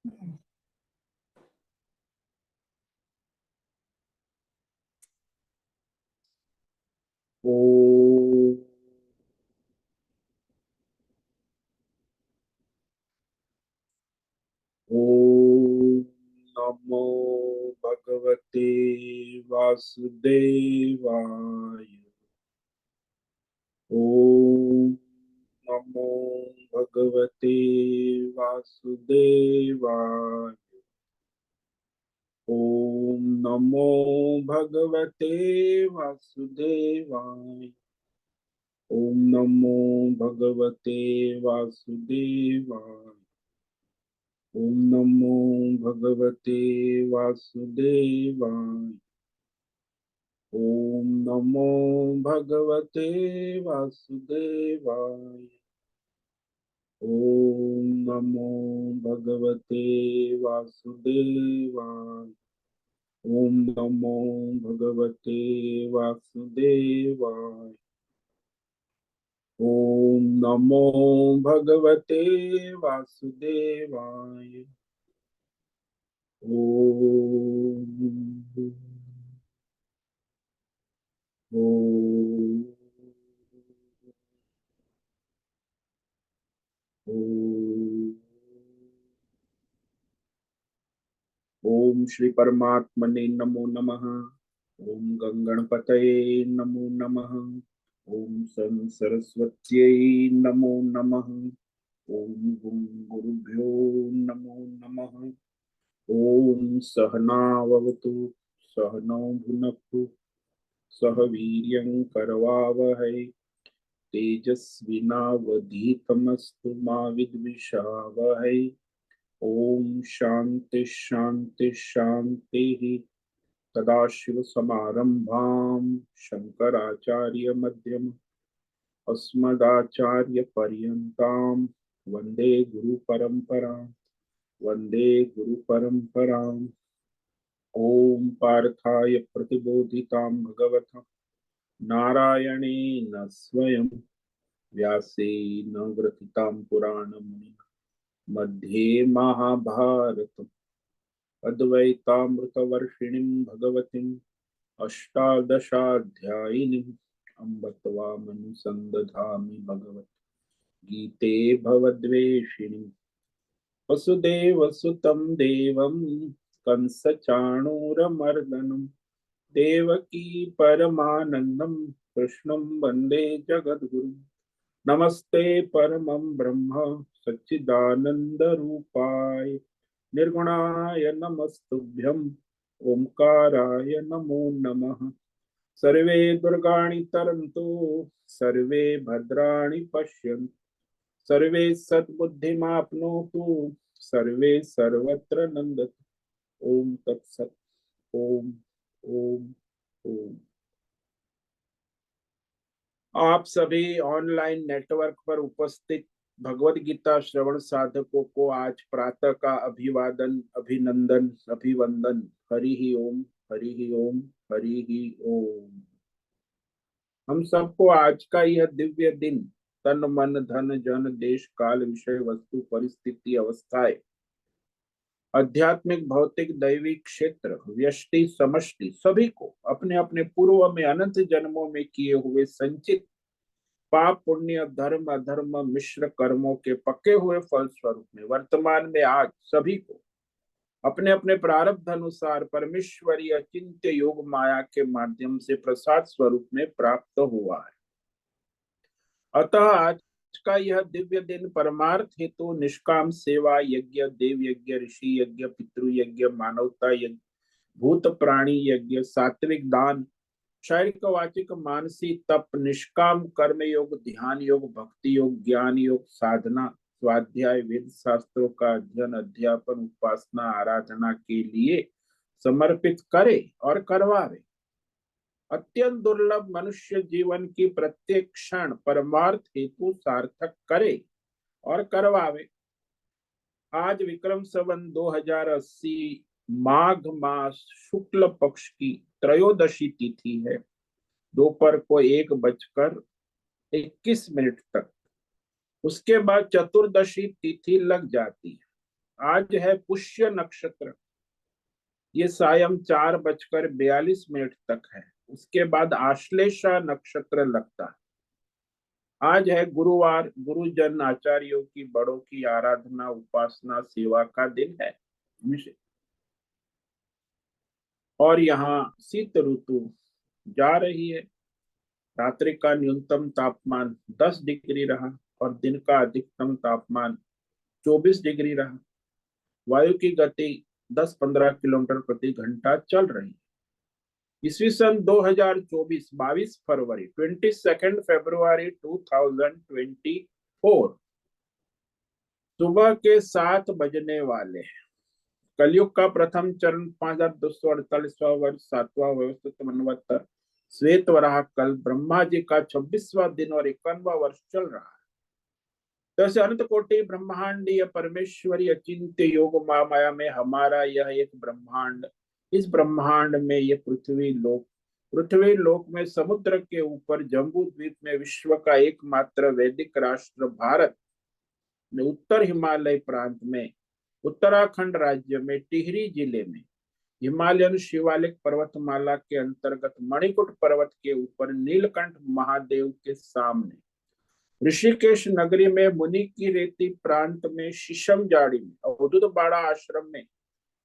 ओम ओम नमो भगवते वासुदेवाय। ओम नमो भगवते वासुदेवाय। ओम नमो भगवते वासुदेवाय। ओम नमो भगवते वासुदेवाय। ओम नमो भगवते वासुदेवाय। ओम नमो भगवते वासुदेवाय। ओम नमो भगवते वासुदेवाय। ओम नमो भगवते वासुदेवाय। ओम नमो भगवते वासुदेवाय। ओम ओम ओम ओम श्री परमात्मने नमो नमः। ओम गंगणपतये नमो नमः। ओम सं सरस्वत्यै नमो नमः। ओम गुं गुरुभ्यो नमो नमः। ओम सहनाववतु सहनौ भुनक्तु सह वीर्यं करवावहै तेजस्विनावधीतमस्तु मा विद्विषावहै। ओम शांति शांति शांति। सदाशिवसमारम्भां शंकराचार्य मध्यम अस्मदाचार्यपर्यन्तां वन्दे गुरुपरम्परां। वन्दे गुरुपरम्पराम्। ॐ पार्थाय प्रतिबोधितां भगवता नारायणेन स्वयं व्यासेन ग्रथितां पुराणमुनिना मध्ये महाभारतम् अद्वैतामृतवर्षिणीं भगवतीम् अष्टादशाध्यायिनीम् अम्ब त्वामनुसन्दधामि भगवत् गीते भवद्वेषिणीम्। वसुदेवसुतं देवं कंसचाणूरमर्दनं देवकी परमानन्दं कृष्णं वन्दे जगद्गुरुं। नमस्ते परमं ब्रह्म सच्चिदानन्दरूपाय निर्गुणाय नमस्तुभ्यं ओंकाराय नमो नमः। सर्वे दुर्गाणि तरन्तु सर्वे भद्राणि पश्यन्तु सर्वे सद्बुद्धिमाप्नोतु सर्वे सर्वत्र नंदतु। ओम तत्सत। ओम ओम ओम। आप सभी ऑनलाइन नेटवर्क पर उपस्थित भगवत गीता श्रवण साधकों को आज प्रातः का अभिवादन अभिनंदन अभिवंदन। हरि ही ओम हरि ही ओम हरि ही ओम। हम सबको आज का यह दिव्य दिन तन मन धन जन देश काल विषय वस्तु परिस्थिति अवस्थाएं आध्यात्मिक भौतिक दैविक क्षेत्र व्यष्टि समष्टि सभी को अपने अपने पूर्व में अनंत जन्मों में किए हुए संचित पाप पुण्य धर्म अधर्म मिश्र कर्मों के पके हुए फल स्वरूप में वर्तमान में आज सभी को अपने अपने प्रारब्ध अनुसार परमेश्वरीय चिंत्य योग माया के माध्यम से प्रसाद स्वरूप में प्राप्त हुआ है। अतः आज का यह दिव्य दिन परमार्थ हेतु निष्काम सेवा यज्ञ देव यज्ञ ऋषि यज्ञ पितृ यज्ञ मानवता यज्ञ भूत प्राणी यज्ञ सात्विक दान शारीरिक वाचिक मानसिक तप निष्काम कर्म योग ध्यान योग भक्ति योग ज्ञान योग साधना स्वाध्याय वेद शास्त्रों का अध्ययन अध्यापन उपासना आराधना के लिए समर्पित करे और करवावे। अत्यंत दुर्लभ मनुष्य जीवन की प्रत्येक क्षण परमार्थ हेतु सार्थक करे और करवावे। आज विक्रम संवत 2080 माघ मास शुक्ल पक्ष की त्रयोदशी तिथि है। दोपहर को 1:21 तक। उसके बाद चतुर्दशी तिथि लग जाती है। आज है पुष्य नक्षत्र, ये सायं 4:42 तक है। उसके बाद आश्लेषा नक्षत्र लगता है। आज है गुरुवार, गुरुजन आचार्यों की, बड़ों की आराधना, उपासना, सेवा का दिन है। और यहाँ शीत ऋतु जा रही है। रात्रि का न्यूनतम तापमान 10 डिग्री रहा और दिन का अधिकतम तापमान 24 डिग्री रहा। वायु की गति 10-15 किलोमीटर प्रति घंटा चल रही है। ईस्वी सन 2024, 22 फरवरी, 22 फरवरी 2024, सुबह के 7 बजने वाले हैं। कलयुग का प्रथम चरण 5248वां वर्ष, 7वां व्यवस्थित मनवत्तर, श्वेत वराह कल, ब्रह्मा जी का 26वां दिन और 51वां वर्ष चल रहा है। जैसे अनंत कोटि ब्रह्मांडीय परमेश्वरी अचिंत्य योग माया में हमारा यह एक ब्रह्मांड, इस ब्रह्मांड में ये पृथ्वी लोक में समुद्र के ऊपर जम्बू द्वीप में विश्व का एकमात्र वैदिक राष्ट्र भारत में उत्तर हिमालय प्रांत में उत्तराखंड राज्य में टिहरी जिले में हिमालयन शिवालिक पर्वतमाला के अंतर्गत मणिकुट पर्वत के ऊपर नीलकंठ महादेव के सामने ऋषिकेश नगरी में मुनि की रेती प्रांत में शीशम जाड़ी में अवधूत बाड़ा आश्रम में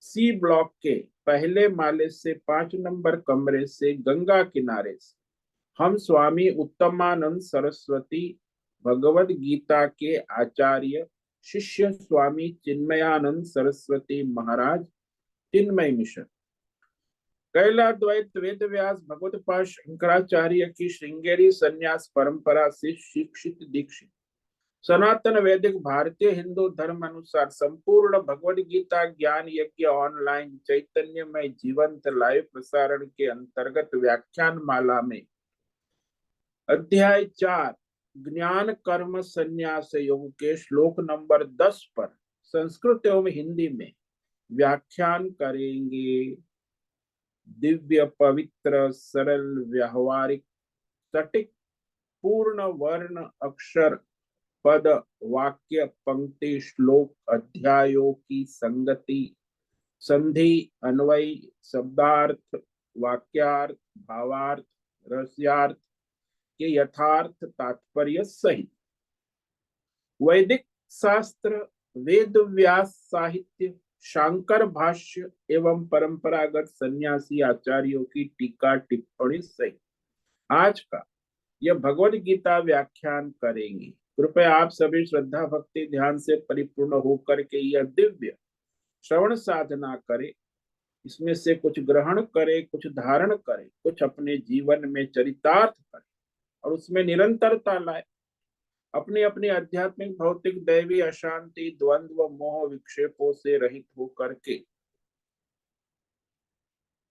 सी ब्लॉक के पहले माले से 5 नंबर कमरे से गंगा किनारे से हम स्वामी उत्तमानंद सरस्वती भगवद गीता के आचार्य शिष्य स्वामी चिन्मयानंद सरस्वती महाराज चिन्मय मिशन कैलाद्वैत वेद व्यास भगवत पाद शंकराचार्य की श्रृंगेरी संन्यास परंपरा से शिक्षित दीक्षित सनातन वैदिक भारतीय हिंदू धर्म अनुसार संपूर्ण भगवद गीता ज्ञान यज्ञ ऑनलाइन चैतन्यमय जीवंत लाइव प्रसारण के अंतर्गत व्याख्यान माला में अध्याय 4 ज्ञान कर्म संन्यास योग के श्लोक नंबर 10 पर संस्कृत एवं हिंदी में व्याख्यान करेंगे। दिव्य पवित्र सरल व्यवहारिक सटीक पूर्ण वर्ण अक्षर पद वाक्य पंक्ति श्लोक अध्यायों की संगति संधि अन्वय शब्दार्थ वाक्यार्थ भावार्थ रस्यार्थ के यथार्थ तात्पर्य सहित वैदिक शास्त्र वेद व्यास साहित्य शांकर भाष्य एवं परंपरागत सन्यासी आचार्यों की टीका टिप्पणी सहित आज का यह भगवद गीता व्याख्यान करेंगे। कृपया आप सभी श्रद्धा भक्ति ध्यान से परिपूर्ण होकर के यह दिव्य श्रवण साधना करें। इसमें से कुछ ग्रहण करें, कुछ धारण करें, कुछ अपने जीवन में चरितार्थ करें और उसमें निरंतरता लाए। अपनी अपनी आध्यात्मिक भौतिक दैवी अशांति द्वंद्व मोह विक्षेपों से रहित होकर के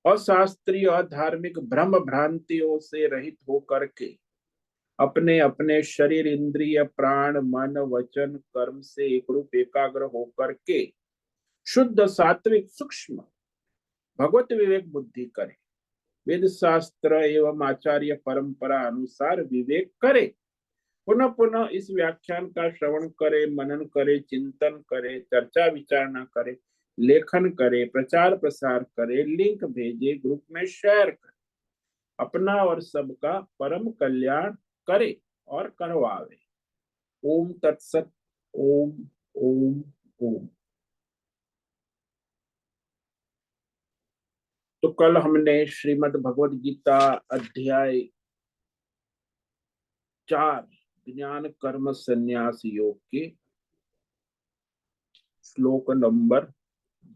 अशास्त्रीय अधार्मिक भ्रम भ्रांतियों से रहित होकर के अपने अपने शरीर इंद्रिय प्राण मन वचन कर्म से एक रूप एकाग्र होकर के शुद्ध सात्विक सूक्ष्म भगवत विवेक बुद्धि करे। वेद शास्त्र एवं आचार्य परंपरा अनुसार विवेक करे। पुनः पुनः इस व्याख्यान का श्रवण करे, मनन करे, चिंतन करे, चर्चा विचारणा करे, लेखन करे, प्रचार प्रसार करे, लिंक भेजे, ग्रुप में शेयर करे, अपना और सबका परम कल्याण करे और करवावे। ओम तत्सत। ओम ओम ओम। तो कल हमने श्रीमद् भगवद गीता अध्याय 4 ज्ञान कर्म संन्यास योग के श्लोक नंबर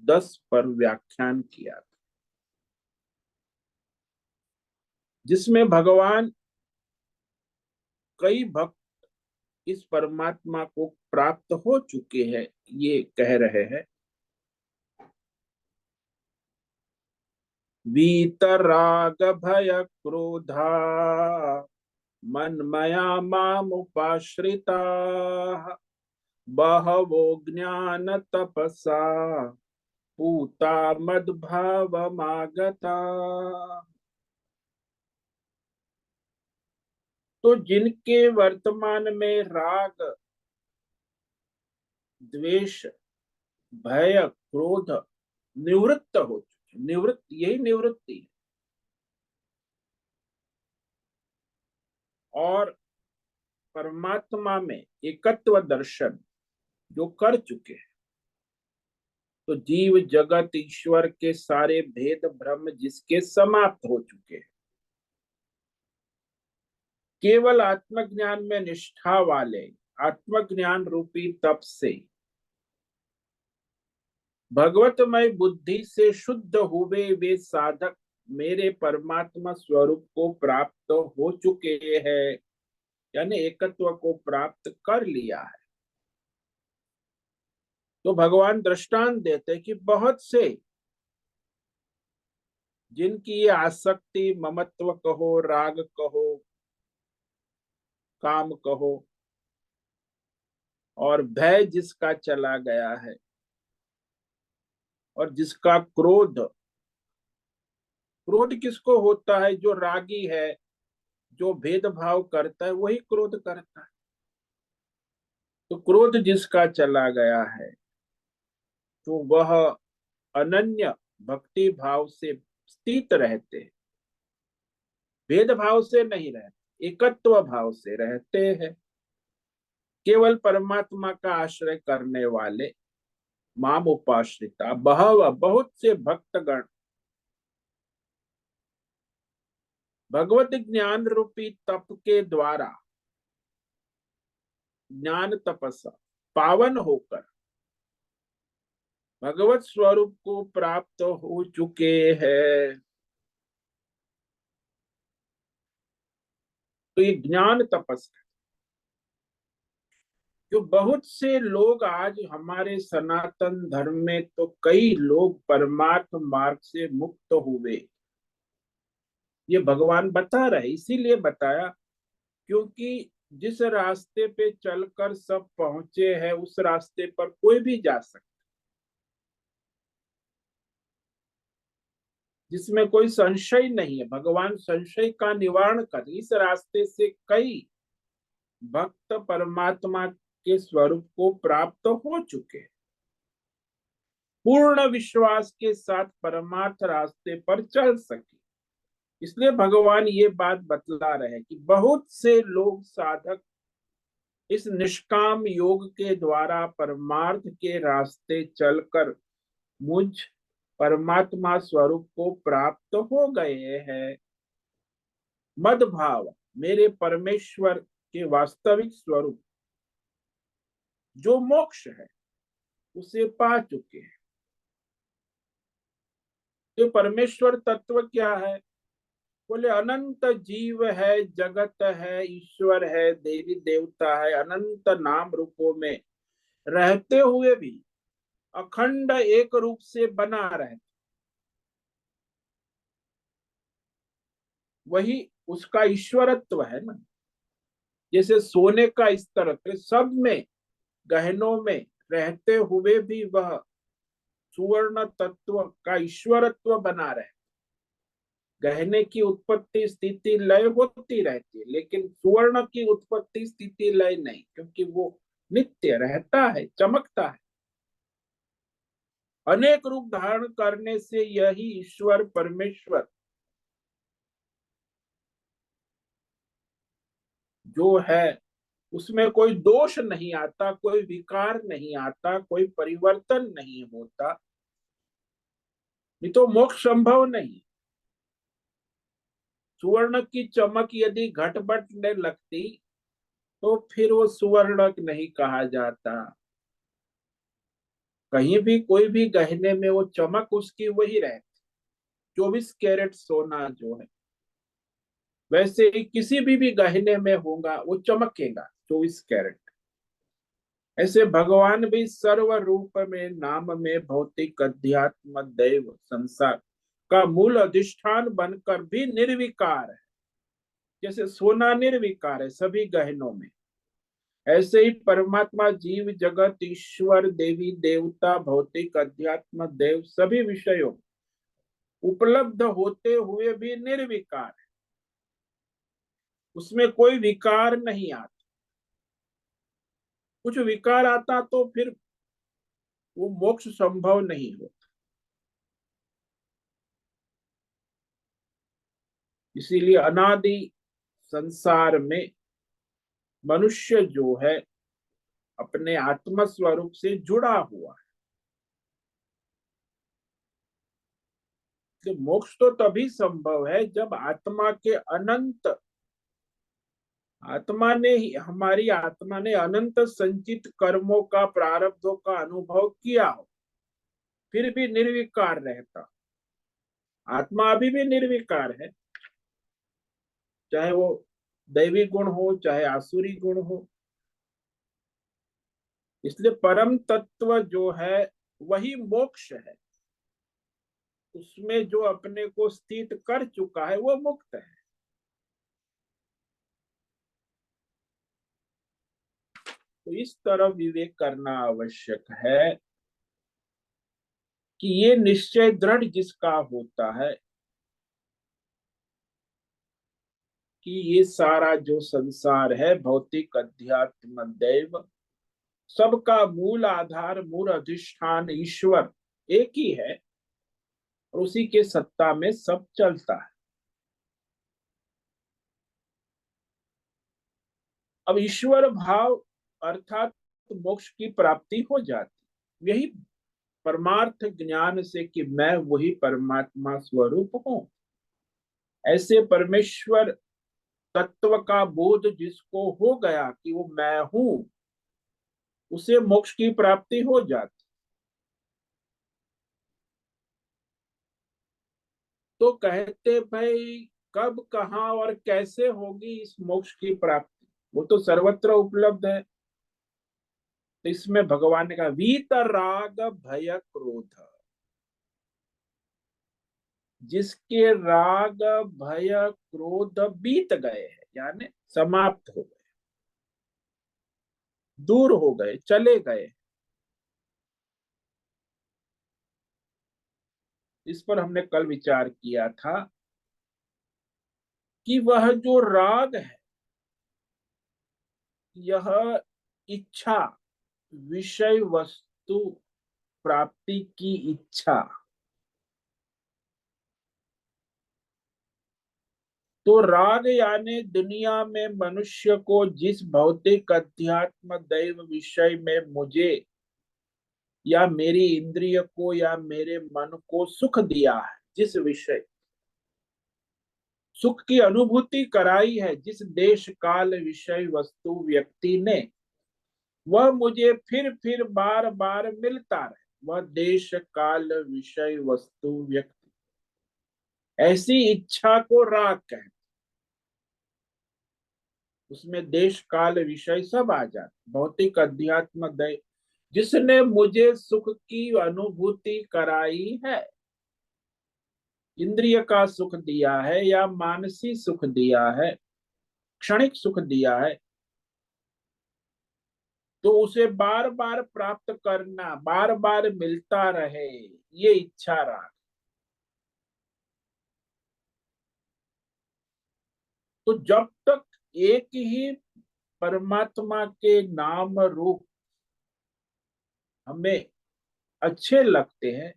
10 पर व्याख्यान किया था, जिसमें भगवान कई भक्त इस परमात्मा को प्राप्त हो चुके हैं। ये कह रहे हैं वीतराग भय क्रोधा मन्मया मामुपाश्रिता बहवो ज्ञान तपसा पूता मद्भावमागता। तो जिनके वर्तमान में राग द्वेष भय क्रोध निवृत्त हो चुके। निवृत्त, यही निवृत्ति है। और परमात्मा में एकत्व दर्शन जो कर चुके हैं, तो जीव जगत ईश्वर के सारे भेद भ्रम जिसके समाप्त हो चुके हैं, केवल आत्मज्ञान में निष्ठा वाले आत्मज्ञान रूपी तप से भगवतमय बुद्धि से शुद्ध हुए वे साधक मेरे परमात्मा स्वरूप को प्राप्त हो चुके हैं, यानी एकत्व को प्राप्त कर लिया है। तो भगवान दृष्टांत देते कि बहुत से जिनकी ये आसक्ति, ममत्व कहो, राग कहो, काम कहो, और भय जिसका चला गया है, और जिसका क्रोध, क्रोध किसको होता है? जो रागी है, जो भेदभाव करता है, वही क्रोध करता है। तो क्रोध जिसका चला गया है, तो वह अनन्य भक्ति भाव से स्थित रहते हैं, भेदभाव से नहीं रहते, एकत्व भाव से रहते हैं। केवल परमात्मा का आश्रय करने वाले माम उपाश्रिता बहव, बहुत से भक्तगण भगवत ज्ञान रूपी तप के द्वारा, ज्ञान तपस्या पावन होकर भगवत स्वरूप को प्राप्त हो चुके हैं। तो ये ज्ञान तपस्या, जो बहुत से लोग आज हमारे सनातन धर्म में, तो कई लोग परमार्थ मार्ग से मुक्त हुए, ये भगवान बता रहे। इसीलिए बताया क्योंकि जिस रास्ते पे चलकर सब पहुंचे हैं, उस रास्ते पर कोई भी जा सकता, जिसमें कोई संशय नहीं है। भगवान संशय का निवारण कर, इस रास्ते से कई भक्त परमात्मा के स्वरूप को प्राप्त हो चुके हैं, पूर्ण विश्वास के साथ परमार्थ रास्ते पर चल सके। इसलिए भगवान ये बात बतला रहे हैं कि बहुत से लोग साधक इस निष्काम योग के द्वारा परमार्थ के रास्ते चलकर मुझ परमात्मा स्वरूप को प्राप्त हो गए हैं। मद भाव, मेरे परमेश्वर के वास्तविक स्वरूप जो मोक्ष है, उसे पा चुके हैं। तो परमेश्वर तत्व क्या है? बोले अनंत जीव है, जगत है, ईश्वर है, देवी देवता है, अनंत नाम रूपों में रहते हुए भी अखंड एक रूप से बना रहे, वही उसका ईश्वरत्व है ना। जैसे सोने का स्तर सब में, गहनों में रहते हुए भी वह सुवर्ण तत्व का ईश्वरत्व बना रहे। गहने की उत्पत्ति स्थिति लय होती रहती है, लेकिन सुवर्ण की उत्पत्ति स्थिति लय नहीं, क्योंकि वो नित्य रहता है, चमकता है। अनेक रूप धारण करने से यही ईश्वर परमेश्वर जो है, उसमें कोई दोष नहीं आता, कोई विकार नहीं आता, कोई परिवर्तन नहीं होता। नहीं तो मोक्ष संभव नहीं। सुवर्ण की चमक यदि घटबटने लगती, तो फिर वो सुवर्ण नहीं कहा जाता। कहीं भी कोई भी गहने में वो चमक उसकी वही रहती। 24 कैरेट सोना जो है, वैसे ही किसी भी गहने में होगा, वो चमकेगा 24 कैरेट। ऐसे भगवान भी सर्व रूप में, नाम में, भौतिक अध्यात्म दैव संसार का मूल अधिष्ठान बनकर भी निर्विकार है। जैसे सोना निर्विकार है सभी गहनों में, ऐसे ही परमात्मा जीव जगत ईश्वर देवी देवता भौतिक अध्यात्म देव सभी विषयों उपलब्ध होते हुए भी निर्विकार है, उसमें कोई विकार नहीं आता। कुछ विकार आता तो फिर वो मोक्ष संभव नहीं होता। इसीलिए अनादि संसार में मनुष्य जो है अपने आत्म स्वरूप से जुड़ा हुआ है। तो मोक्ष तो तभी संभव है जब आत्मा के अनंत, आत्मा ने ही, हमारी आत्मा ने अनंत संचित कर्मों का, प्रारब्धों का अनुभव किया हो, फिर भी निर्विकार रहता। आत्मा अभी भी निर्विकार है, चाहे वो दैवी गुण हो चाहे आसुरी गुण हो। इसलिए परम तत्व जो है वही मोक्ष है। उसमें जो अपने को स्थित कर चुका है वो मुक्त है। तो इस तरह विवेक करना आवश्यक है कि ये निश्चय दृढ़ जिसका होता है कि ये सारा जो संसार है, भौतिक अध्यात्म दैव, सबका मूल आधार, मूल अधिष्ठान ईश्वर एक ही है और उसी के सत्ता में सब चलता है। अब ईश्वर भाव अर्थात मोक्ष की प्राप्ति हो जाती, यही परमार्थ ज्ञान से कि मैं वही परमात्मा स्वरूप हूं। ऐसे परमेश्वर तत्व का बोध जिसको हो गया कि वो मैं हूं, उसे मोक्ष की प्राप्ति हो जाती। तो कहते भाई कब, कहाँ और कैसे होगी इस मोक्ष की प्राप्ति? वो तो सर्वत्र उपलब्ध है। तो इसमें भगवान ने कहा वीत राग भय क्रोध, जिसके राग भय क्रोध बीत गए हैं, यानी समाप्त हो गए, दूर हो गए, चले गए। इस पर हमने कल विचार किया था कि वह जो राग है, यह इच्छा, विषय वस्तु प्राप्ति की इच्छा। तो राग यानी दुनिया में मनुष्य को जिस भौतिक अध्यात्म दैव विषय में मुझे या मेरी इंद्रिय को या मेरे मन को सुख दिया है, जिस विषय सुख की अनुभूति कराई है, जिस देश काल विषय वस्तु व्यक्ति ने, वह मुझे फिर बार बार मिलता रहे, वह देश काल विषय वस्तु व्यक्ति, ऐसी इच्छा को राग कहते। उसमें देश काल विषय सब आ जाते, भौतिक अध्यात्म दय, जिसने मुझे सुख की अनुभूति कराई है, इंद्रिय का सुख दिया है या मानसिक सुख दिया है, क्षणिक सुख दिया है, तो उसे बार बार प्राप्त करना, बार बार मिलता रहे, ये इच्छा राग। तो जब तक एक ही परमात्मा के नाम रूप हमें अच्छे लगते हैं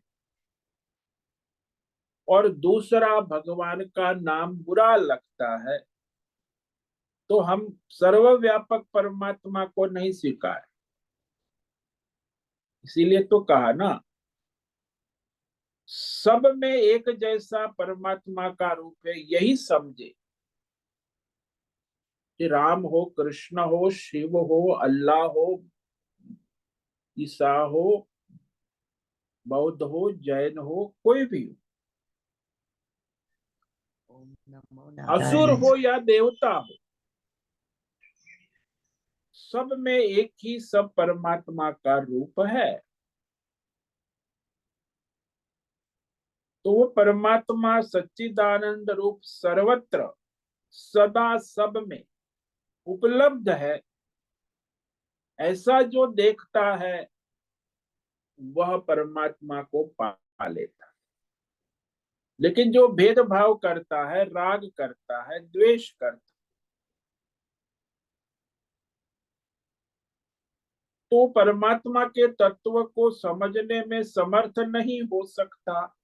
और दूसरा भगवान का नाम बुरा लगता है, तो हम सर्वव्यापक परमात्मा को नहीं स्वीकार। इसीलिए तो कहा ना, सब में एक जैसा परमात्मा का रूप है, यही समझे कि राम हो, कृष्ण हो, शिव हो, अल्लाह हो, ईसा हो, बौद्ध हो, जैन हो, कोई भी हो, ओम नमो असुर नारायण। हो या देवता हो, सब में एक ही सब परमात्मा का रूप है। तो वो परमात्मा सच्चिदानंद रूप सर्वत्र सदा सब में उपलब्ध है। ऐसा जो देखता है वह परमात्मा को पा लेता। लेकिन जो भेदभाव करता है, राग करता है, द्वेष करता तो परमात्मा के तत्व को समझने में समर्थ नहीं हो सकता।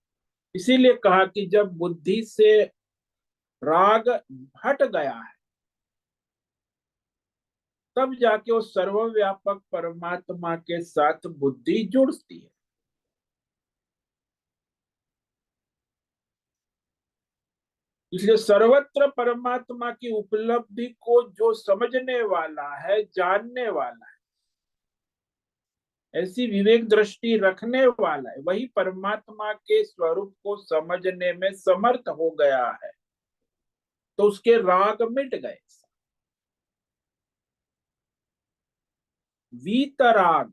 इसीलिए कहा कि जब बुद्धि से राग हट गया है, तब जाके वो सर्वव्यापक परमात्मा के साथ बुद्धि जुड़ती है। इसलिए सर्वत्र परमात्मा की उपलब्धि को जो समझने वाला है, जानने वाला है, ऐसी विवेक दृष्टि रखने वाला है, वही परमात्मा के स्वरूप को समझने में समर्थ हो गया है। तो उसके राग मिट गए। वीतराग,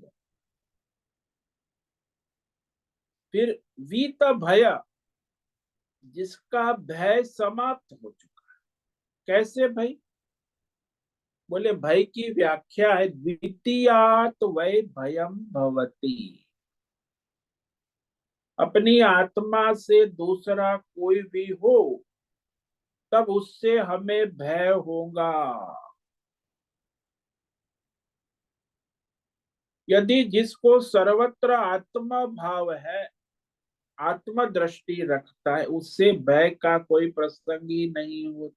फिर वीत भय, जिसका भय समाप्त हो चुका। कैसे भाई? बोले भय की व्याख्या है द्वितीयात वै भयम भवति। अपनी आत्मा से दूसरा कोई भी हो, तब उससे हमें भय होगा। यदि जिसको सर्वत्र आत्मा भाव है, आत्म दृष्टि रखता है, उससे भय का कोई प्रसंग ही नहीं होता।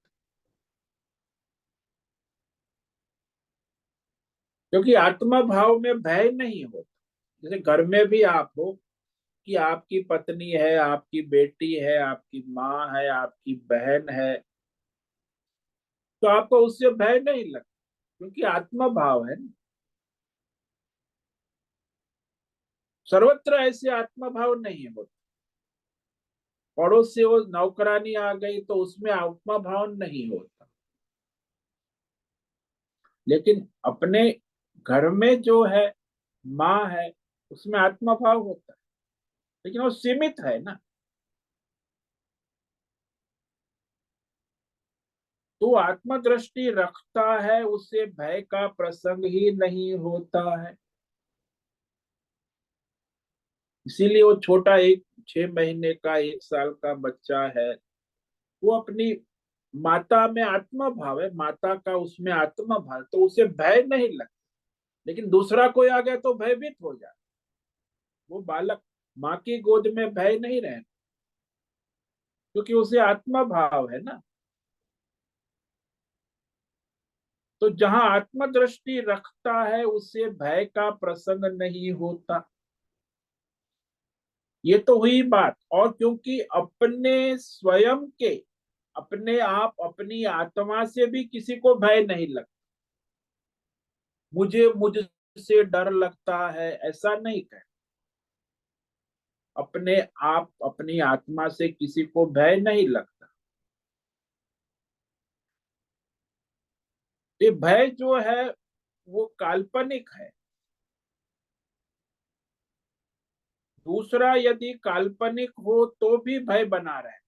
क्योंकि आत्मा भाव में भय नहीं होता। जैसे घर में भी आप हो कि आपकी पत्नी है, आपकी बेटी है, आपकी माँ है, आपकी बहन है, तो आपको उससे भय नहीं लगता, क्योंकि आत्मा भाव है ना। सर्वत्र ऐसे आत्मा भाव नहीं होता। पड़ोस से वो नौकरानी आ गई तो उसमें आत्मा भाव नहीं होता। लेकिन अपने घर में जो है माँ है, उसमें आत्मा भाव होता है, लेकिन वो सीमित है ना। तो आत्म दृष्टि रखता है, उसे भय का प्रसंग ही नहीं होता है। इसीलिए वो छोटा एक 6 महीने का 1 साल का बच्चा है, वो अपनी माता में आत्मा भाव है, माता का उसमें आत्मा भाव, तो उसे भय नहीं लगता। लेकिन दूसरा कोई आ गया तो भयभीत हो जाता। वो बालक माँ की गोद में भय नहीं रहता, क्योंकि उसे आत्मा भाव है ना। तो जहां आत्म दृष्टि रखता है, उसे भय का प्रसंग नहीं होता। ये तो हुई बात। और क्योंकि अपने स्वयं के, अपने आप, अपनी आत्मा से भी किसी को भय नहीं लगता। मुझे मुझसे डर लगता है, ऐसा नहीं कह। अपने आप, अपनी आत्मा से किसी को भय नहीं लगता। ये भय जो है वो काल्पनिक है। दूसरा यदि काल्पनिक हो तो भी भय बना रहे,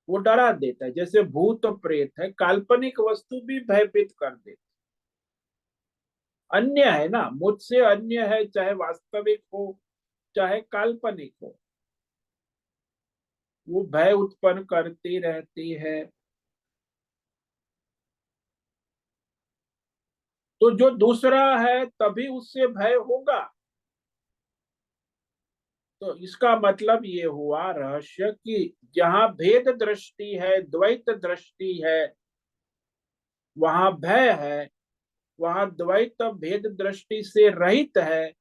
वो डरा देता है। जैसे भूत प्रेत है, काल्पनिक वस्तु भी भयभीत कर देती। अन्य है ना, मुझसे अन्य है, चाहे वास्तविक हो चाहे काल्पनिक हो, वो भय उत्पन्न करती रहती है। तो जो दूसरा है तभी उससे भय होगा। तो इसका मतलब ये हुआ रहस्य कि जहां भेद दृष्टि है, द्वैत दृष्टि है, वहां भय है। वहां द्वैत भेद दृष्टि से रहित है,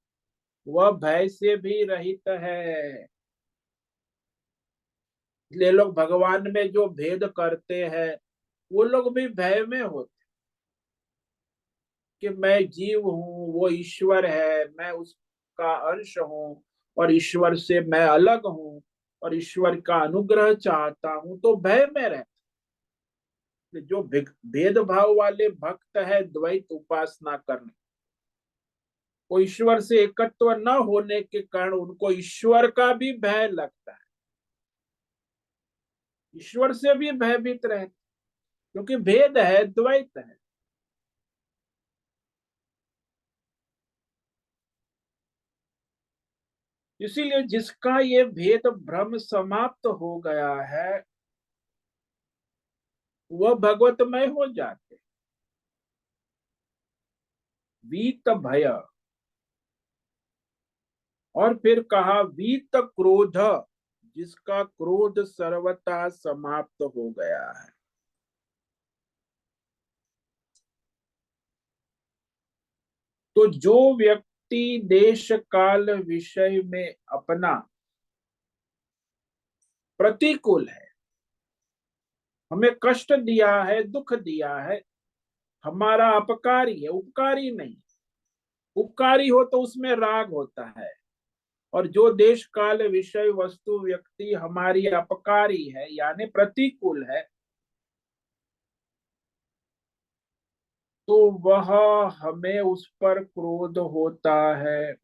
वह भय से भी रहित है। इसलिए लोग भगवान में जो भेद करते हैं, वो लोग भी भय में होते कि मैं जीव हूँ, वो ईश्वर है, मैं उसका अंश हूँ, और ईश्वर से मैं अलग हूँ, और ईश्वर का अनुग्रह चाहता हूँ, तो भय में रहते। जो भेदभाव वाले भक्त है, द्वैत उपासना करने, वो ईश्वर से एकत्व न होने के कारण उनको ईश्वर का भी भय लगता है, ईश्वर से भी भयभीत रहते, क्योंकि भेद है, द्वैत है। इसीलिए जिसका ये भेद भ्रम समाप्त हो गया है, वह भगवतमय हो जाते। वीत भय, और फिर कहा वीत क्रोध, जिसका क्रोध सर्वथा समाप्त हो गया है। तो जो व्यक्ति देश काल विषय में अपना प्रतिकूल है, हमें कष्ट दिया है, दुख दिया है, हमारा अपकारी है, उपकारी नहीं। उपकारी हो तो उसमें राग होता है, और जो देश काल विषय वस्तु व्यक्ति हमारी अपकारी है यानी प्रतिकूल है, तो वह हमें उस पर क्रोध होता है।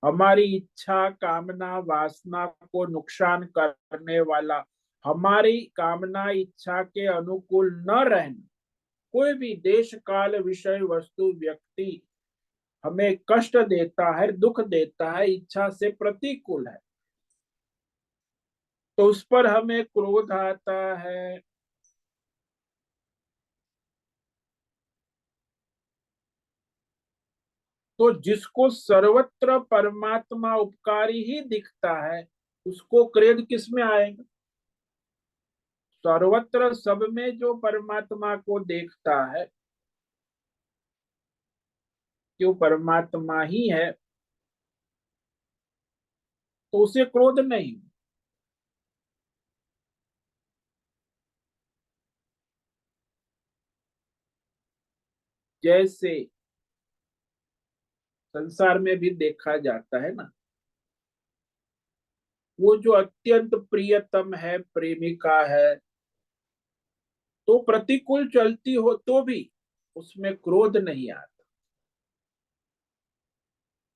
हमारी इच्छा कामना वासना को नुकसान करने वाला, हमारी कामना इच्छा के अनुकूल न रहना कोई भी देश काल विषय वस्तु व्यक्ति हमें कष्ट देता है, दुख देता है, इच्छा से प्रतिकूल है, तो उस पर हमें क्रोध आता है। तो जिसको सर्वत्र परमात्मा उपकारी ही दिखता है, उसको क्रोध किस में आएगा? सर्वत्र सब में जो परमात्मा को देखता है कि वो परमात्मा ही है, तो उसे क्रोध नहीं। जैसे संसार में भी देखा जाता है ना, वो जो अत्यंत प्रियतम है, प्रेमिका है, तो प्रतिकूल चलती हो तो भी उसमें क्रोध नहीं आता,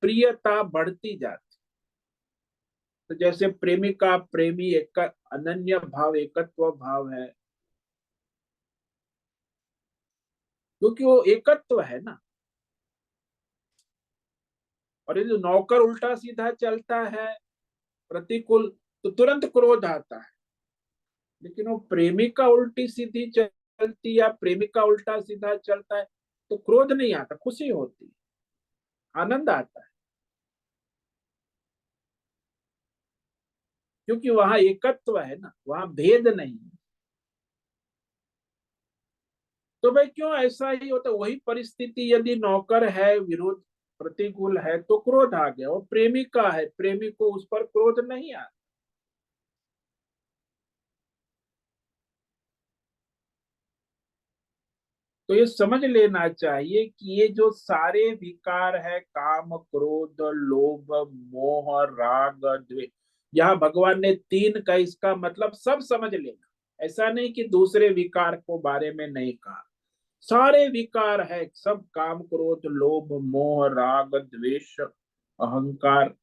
प्रियता बढ़ती जाती। तो जैसे प्रेमिका प्रेमी एक अनन्य भाव, एकत्व भाव है, क्योंकि वो एकत्व है ना। और ये जो नौकर उल्टा सीधा चलता है प्रतिकूल, तो तुरंत क्रोध आता है। लेकिन वो प्रेमिका उल्टी सीधी चलती या प्रेमिका उल्टा सीधा चलता है, तो क्रोध नहीं आता, खुशी होती है, आनंद आता है, क्योंकि वहां एकत्व है ना, वहां भेद नहीं है। तो भाई क्यों ऐसा ही होता? वही परिस्थिति यदि नौकर है, विरोध प्रतिकूल है, तो क्रोध आ गया। और प्रेमिका है, प्रेमी को उस पर क्रोध नहीं आता। तो ये समझ लेना चाहिए कि ये जो सारे विकार है, काम क्रोध लोभ मोह राग द्वेष, यहाँ भगवान ने तीन का, इसका मतलब सब समझ लेना। ऐसा नहीं कि दूसरे विकार को बारे में नहीं कहा, सारे विकार है सब, काम क्रोध लोभ मोह राग द्वेष अहंकार,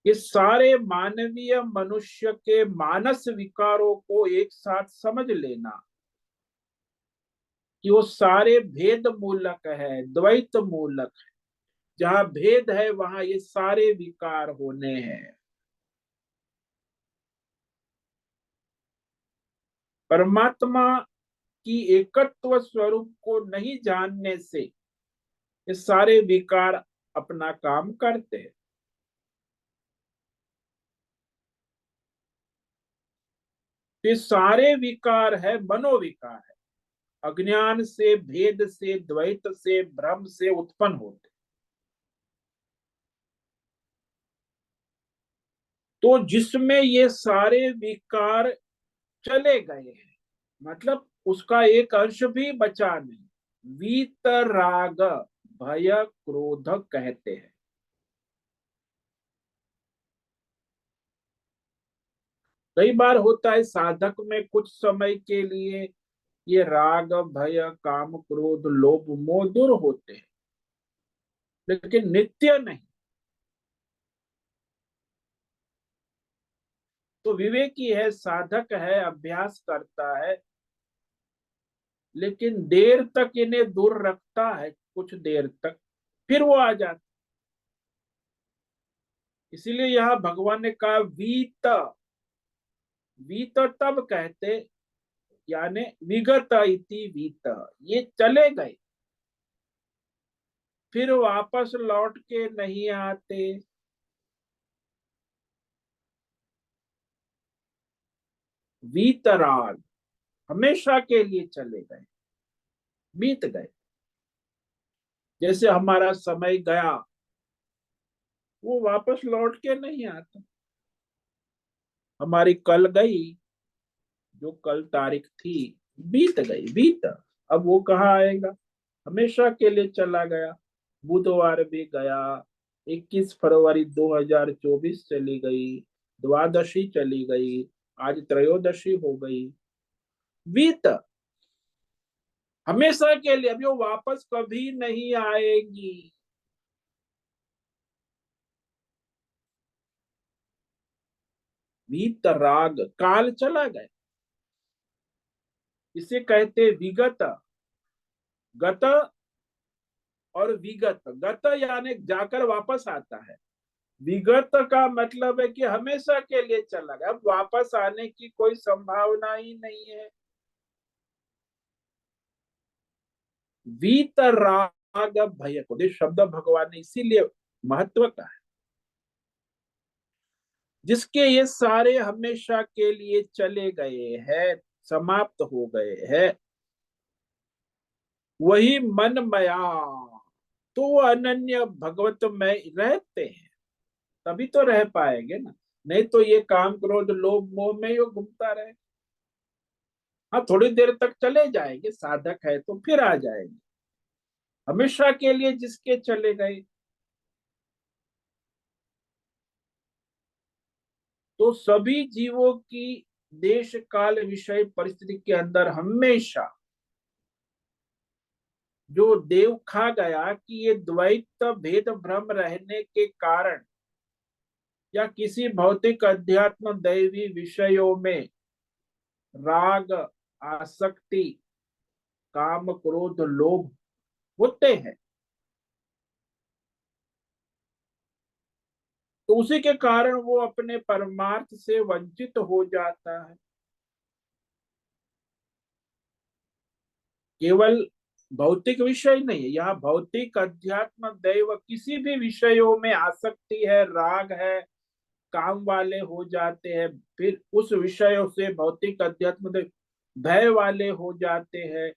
ये सारे मानवीय मनुष्य के मानस विकारों को एक साथ समझ लेना कि वो सारे भेद मूलक है, द्वैत मूलक है। जहां भेद है वहां ये सारे विकार होने हैं। परमात्मा की एकत्व स्वरूप को नहीं जानने से ये सारे विकार अपना काम करते हैं। ये सारे विकार है मनोविकार है, अज्ञान से भेद से द्वैत से भ्रम से उत्पन्न होते। तो जिसमें ये सारे विकार चले गए हैं, मतलब उसका एक अंश भी बचा नहीं, वीतराग भय क्रोध कहते हैं। कई बार होता है साधक में कुछ समय के लिए ये राग भय काम क्रोध लोभ मोह दूर होते हैं, लेकिन नित्य नहीं। तो विवेकी है, साधक है, अभ्यास करता है, लेकिन देर तक इन्हें दूर रखता है, कुछ देर तक, फिर वो आ जाता। इसीलिए यहाँ भगवान ने कहा वीत। वीत तब कहते यानी विगत इति वीत, ये चले गए, फिर वापस लौट के नहीं आते। वीतराग, हमेशा के लिए चले गए, बीत गए। जैसे हमारा समय गया, वो वापस लौट के नहीं आता। हमारी कल गई, जो कल तारीख थी, बीत गई, बीत। अब वो कहाँ आएगा, हमेशा के लिए चला गया। बुधवार भी गया, 21 फरवरी 2024 चली गई, द्वादशी चली गई, आज त्रयोदशी हो गई, बीत, हमेशा के लिए। अभी वो वापस कभी नहीं आएगी। बीत राग, काल चला गया, इसे कहते विगत। गत और विगत, गत यानी जाकर वापस आता है, विगत का मतलब है कि हमेशा के लिए चला गया, अब वापस आने की कोई संभावना ही नहीं है। वीतराग भय को, ये शब्द भगवान ने इसीलिए महत्व का है, जिसके ये सारे हमेशा के लिए चले गए हैं, समाप्त हो गए हैं, वही मन मया, तो वो अनन्य भगवत में रहते हैं, तभी तो रह पाएंगे ना। नहीं तो ये काम क्रोध लोभ मोह में ही घूमता रहे। हाँ, थोड़ी देर तक चले जाएंगे, साधक है तो फिर आ जाएंगे, हमेशा के लिए जिसके चले गए। तो सभी जीवों की देश काल विषय परिस्थिति के अंदर हमेशा जो देव खा गया कि ये द्वैत भेद भ्रम रहने के कारण, या किसी भौतिक अध्यात्म दैवी विषयों में राग, आसक्ति, काम क्रोध लोभ होते हैं, तो उसी के कारण वो अपने परमार्थ से वंचित हो जाता है। केवल भौतिक विषय नहीं है, यहाँ भौतिक अध्यात्म दैव किसी भी विषयों में आसक्ति है, राग है, काम वाले हो जाते हैं, फिर उस विषयों से भौतिक अध्यात्म दैव भय वाले हो जाते हैं,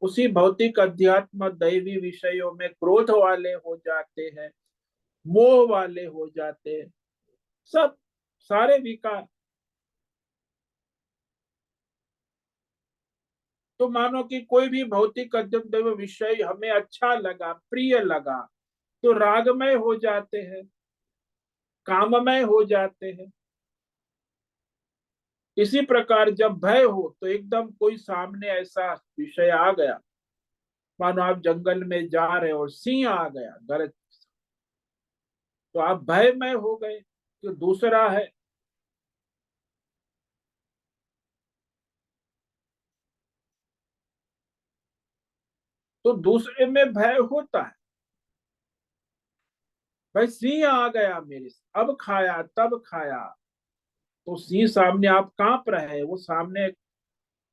उसी भौतिक अध्यात्म दैवी विषयों में क्रोध वाले हो जाते हैं, मोह वाले हो जाते हैं, सब सारे विकार। तो मानो कि कोई भी भौतिक अध्ययन विषय हमें अच्छा लगा, प्रिय लगा, तो रागमय हो जाते हैं, काममय हो जाते हैं। इसी प्रकार जब भय हो, तो एकदम कोई सामने ऐसा विषय आ गया, मानो आप जंगल में जा रहे हो और सिंह आ गया गरज, तो आप भयमय हो गए, तो दूसरा है, तो दूसरे में भय होता है। भाई सिंह आ गया मेरे से, अब खाया तब खाया, तो सिंह सामने, आप कांप रहे हैं, वो सामने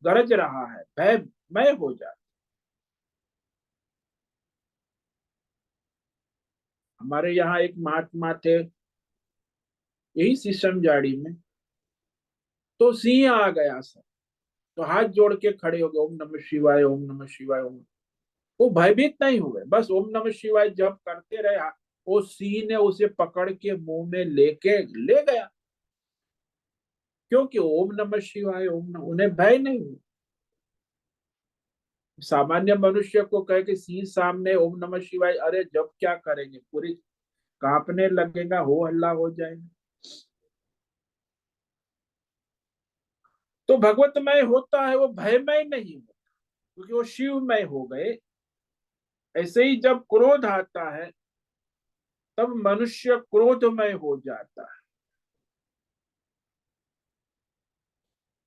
गरज रहा है, भयमय हो जाए। हमारे यहाँ एक महात्मा थे, यही शीशम जाड़ी में, तो सिंह आ गया सर, तो हाथ जोड़ के खड़े हो गए, ओम नमः शिवाय, ओम नमः शिवाय, ओम। वो भयभीत नहीं हुए, बस ओम नमः शिवाय जब करते रहे, वो सिंह ने उसे पकड़ के मुंह में लेके ले गया, क्योंकि ओम नमः शिवाय, ओम नमः, उन्हें भय नहीं हुआ। सामान्य मनुष्य को कहे कि सिंह सामने ओम नमः शिवाय, अरे जब क्या करेंगे, पूरी कांपने लगेगा, हो हल्ला हो जाएगा। तो भगवतमय होता है, वो भयमय नहीं होता, क्योंकि वो शिवमय हो गए। ऐसे ही जब क्रोध आता है, तब मनुष्य क्रोधमय हो जाता है।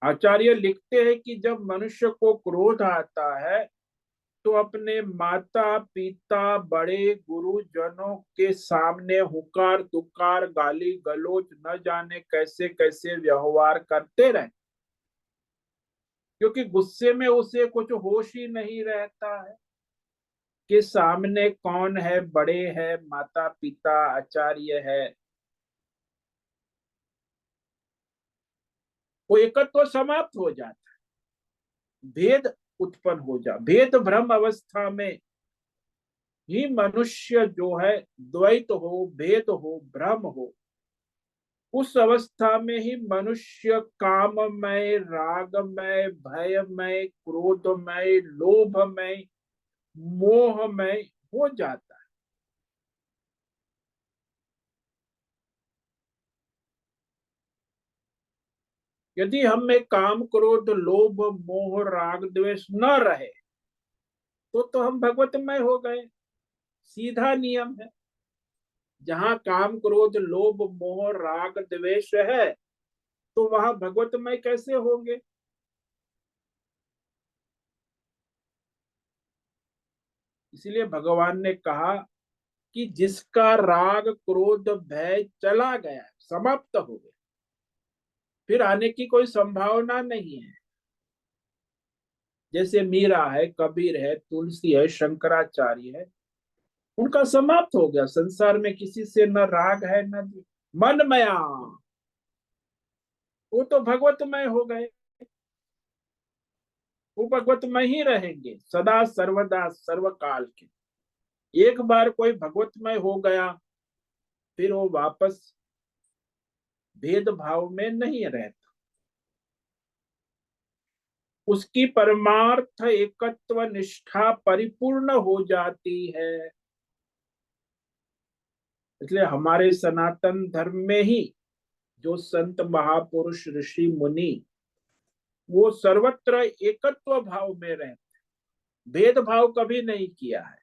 आचार्य लिखते हैं कि जब मनुष्य को क्रोध आता है, तो अपने माता पिता बड़े गुरुजनों के सामने हुकार तुकार गाली गलौज न जाने कैसे कैसे व्यवहार करते रहे, क्योंकि गुस्से में उसे कुछ होश ही नहीं रहता है कि सामने कौन है, बड़े है, माता पिता, आचार्य है। वो एकत्व समाप्त हो जाता है, भेद उत्पन्न हो जा, भेद भ्रम अवस्था में ही मनुष्य जो है, द्वैत हो, भेद हो, भ्रम हो, उस अवस्था में ही मनुष्य काममय, रागमय, भयमय, क्रोधमय, लोभमय, मोहमय हो जाता है। यदि हम में काम, क्रोध, लोभ, मोह, राग, द्वेष न रहे तो हम भगवतमय हो गए। सीधा नियम है। जहां काम, क्रोध, लोभ, मोह, राग, द्वेष है तो वहां भगवतमय कैसे होंगे? इसलिए भगवान ने कहा कि जिसका राग, क्रोध, भय चला गया, समाप्त हो गया, फिर आने की कोई संभावना नहीं है। जैसे मीरा है, कबीर है, तुलसी है, शंकराचार्य है, उनका समाप्त हो गया। संसार में किसी से न राग है न मनमया, वो तो भगवतमय हो गए। वो भगवतमय ही रहेंगे सदा सर्वदा सर्वकाल के। एक बार कोई भगवतमय हो गया फिर वो वापस भेदभाव में नहीं रहता। उसकी परमार्थ एकत्व निष्ठा परिपूर्ण हो जाती है। इसलिए हमारे सनातन धर्म में ही जो संत, महापुरुष, ऋषि, मुनि, वो सर्वत्र एकत्व भाव में रहते, भेदभाव कभी नहीं किया है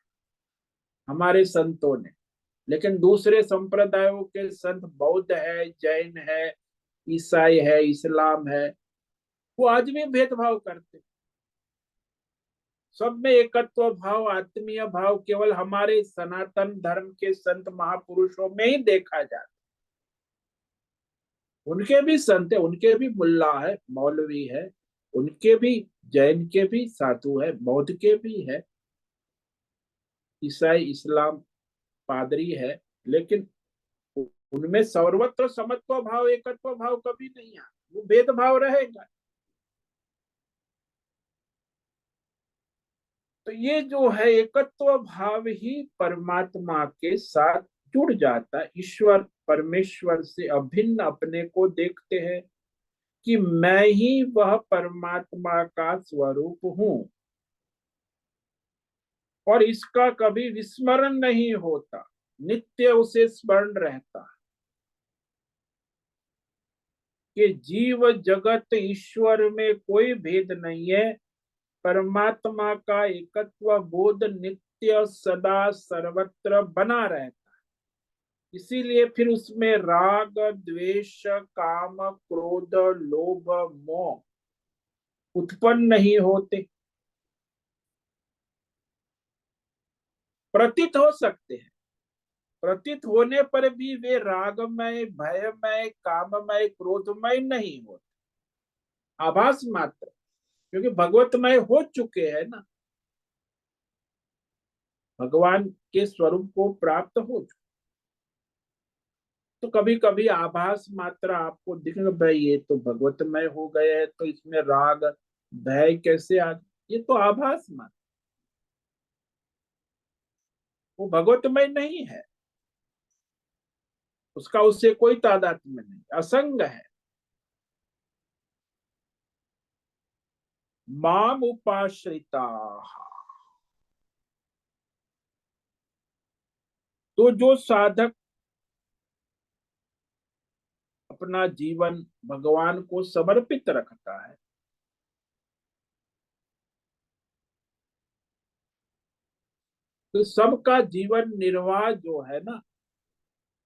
हमारे संतों ने। लेकिन दूसरे संप्रदायों के संत, बौद्ध है, जैन है, ईसाई है, इस्लाम है, वो आज भी भेदभाव करते। सब में एकत्व भाव, आत्मीय भाव केवल हमारे सनातन धर्म के संत महापुरुषों में ही देखा जाता। उनके भी संत है, उनके भी मुल्ला है, मौलवी है, उनके भी, जैन के भी साधु है, बौद्ध के भी है, ईसाई, इस्लाम, पादरी है। लेकिन उनमें सर्वत्र समत्व भाव, एकत्व भाव कभी नहीं आ, वो भेदभाव रहेगा। तो ये जो है एकत्व भाव ही परमात्मा के साथ जुड़ जाता है। ईश्वर परमेश्वर से अभिन्न अपने को देखते हैं कि मैं ही वह परमात्मा का स्वरूप हूं, और इसका कभी विस्मरण नहीं होता, नित्य उसे स्मरण रहता कि जीव जगत ईश्वर में कोई भेद नहीं है। परमात्मा का एकत्व बोध नित्य सदा सर्वत्र बना रहता। इसीलिए फिर उसमें राग, द्वेष, काम, क्रोध, लोभ, मोह उत्पन्न नहीं होते। प्रतीत हो सकते हैं, प्रतीत होने पर भी वे रागमय, भयमय, काममय, क्रोधमय नहीं होते, आभास मात्र। क्योंकि भगवतमय हो चुके हैं ना, भगवान के स्वरूप को प्राप्त हो चुके। तो कभी कभी आभास मात्र आपको दिखेगा, भाई ये तो भगवतमय हो गए हैं, तो इसमें राग भय कैसे आ, ये तो आभास मात्र, वो भगवतमय नहीं है, उसका उससे कोई तादात्म्य नहीं, असंग है। माम उपाश्रिता, तो जो साधक अपना जीवन भगवान को समर्पित रखता है, तो सबका जीवन निर्वाह जो है ना,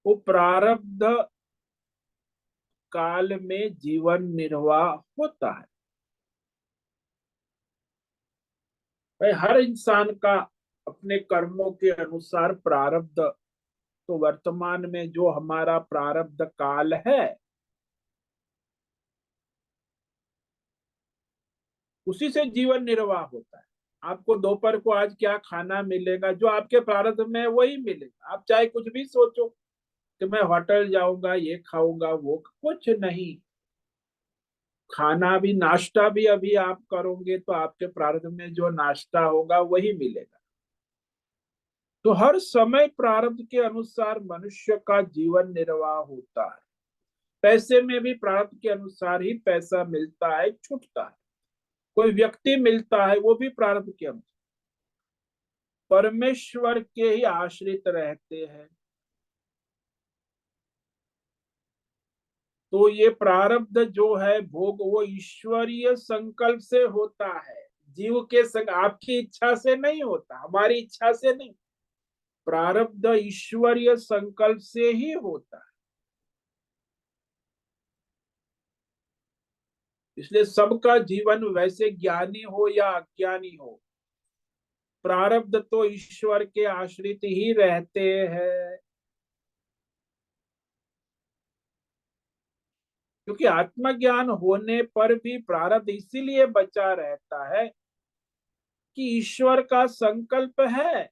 वो प्रारब्ध काल में जीवन निर्वाह होता है। भाई हर इंसान का अपने कर्मों के अनुसार प्रारब्ध, तो वर्तमान में जो हमारा प्रारब्ध काल है उसी से जीवन निर्वाह होता है। आपको दोपहर को आज क्या खाना मिलेगा, जो आपके प्रारब्ध में है वही मिलेगा। आप चाहे कुछ भी सोचो कि मैं होटल जाऊंगा, ये खाऊंगा, वो कुछ नहीं। खाना भी, नाश्ता भी अभी आप करोगे तो आपके प्रारब्ध में जो नाश्ता होगा वही मिलेगा। तो हर समय प्रारब्ध के अनुसार मनुष्य का जीवन निर्वाह होता है। पैसे में भी प्रारब्ध के अनुसार ही पैसा मिलता है, छूटता है। कोई व्यक्ति मिलता है, वो भी प्रारब्ध के अनुसार। परमेश्वर के ही आश्रित रहते हैं। तो ये प्रारब्ध जो है भोग, वो ईश्वरीय संकल्प से होता है। जीव के संग आपकी इच्छा से नहीं होता, हमारी इच्छा से नहीं। प्रारब्ध ईश्वरीय संकल्प से ही होता है। इसलिए सबका जीवन, वैसे ज्ञानी हो या अज्ञानी हो, प्रारब्ध तो ईश्वर के आश्रित ही रहते हैं। क्योंकि आत्मज्ञान होने पर भी प्रारब्ध इसीलिए बचा रहता है कि ईश्वर का संकल्प है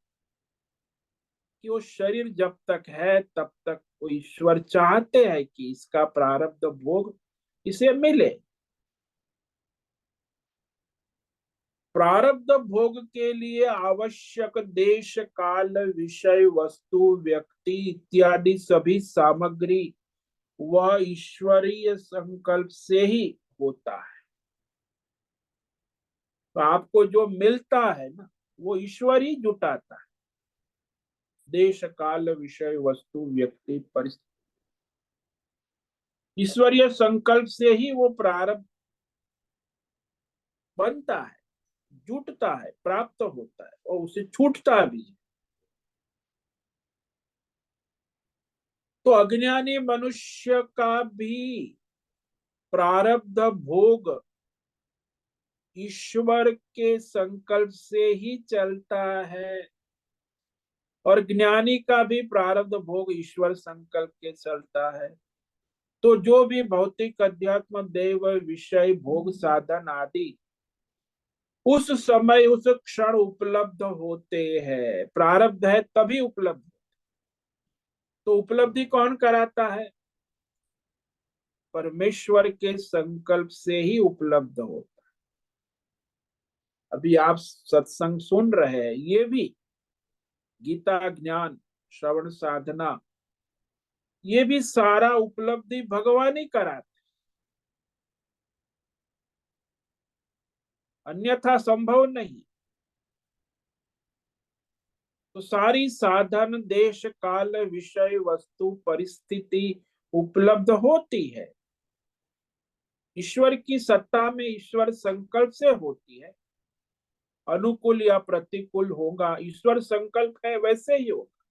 कि वो शरीर जब तक है तब तक वो ईश्वर चाहते हैं कि इसका प्रारब्ध भोग इसे मिले। प्रारब्ध भोग के लिए आवश्यक देश, काल, विषय, वस्तु, व्यक्ति इत्यादि सभी सामग्री वह ईश्वरीय संकल्प से ही होता है। तो आपको जो मिलता है ना, वो ईश्वर ही जुटाता है। देश, काल, विषय, वस्तु, व्यक्ति, परिस्थिति, ईश्वरीय संकल्प से ही वो प्रारब्ध बनता है, जुटता है, प्राप्त होता है और उसे छूटता भी है। तो अज्ञानी मनुष्य का भी प्रारब्ध भोग ईश्वर के संकल्प से ही चलता है और ज्ञानी का भी प्रारब्ध भोग ईश्वर संकल्प के चलता है। तो जो भी भौतिक, अध्यात्म, देव, विषय, भोग, साधन आदि उस समय, उस क्षण उपलब्ध होते हैं, प्रारब्ध है तभी उपलब्ध। तो उपलब्धि कौन कराता है? परमेश्वर के संकल्प से ही उपलब्ध होता है। अभी आप सत्संग सुन रहे हैं, ये भी गीता ज्ञान, श्रवण साधना, ये भी सारा उपलब्धि भगवान ही कराते, अन्यथा संभव नहीं। तो सारी साधन, देश, काल, विषय, वस्तु, परिस्थिति उपलब्ध होती है, ईश्वर की सत्ता में, ईश्वर संकल्प से होती है। अनुकूल या प्रतिकूल होगा, ईश्वर संकल्प है वैसे ही होगा।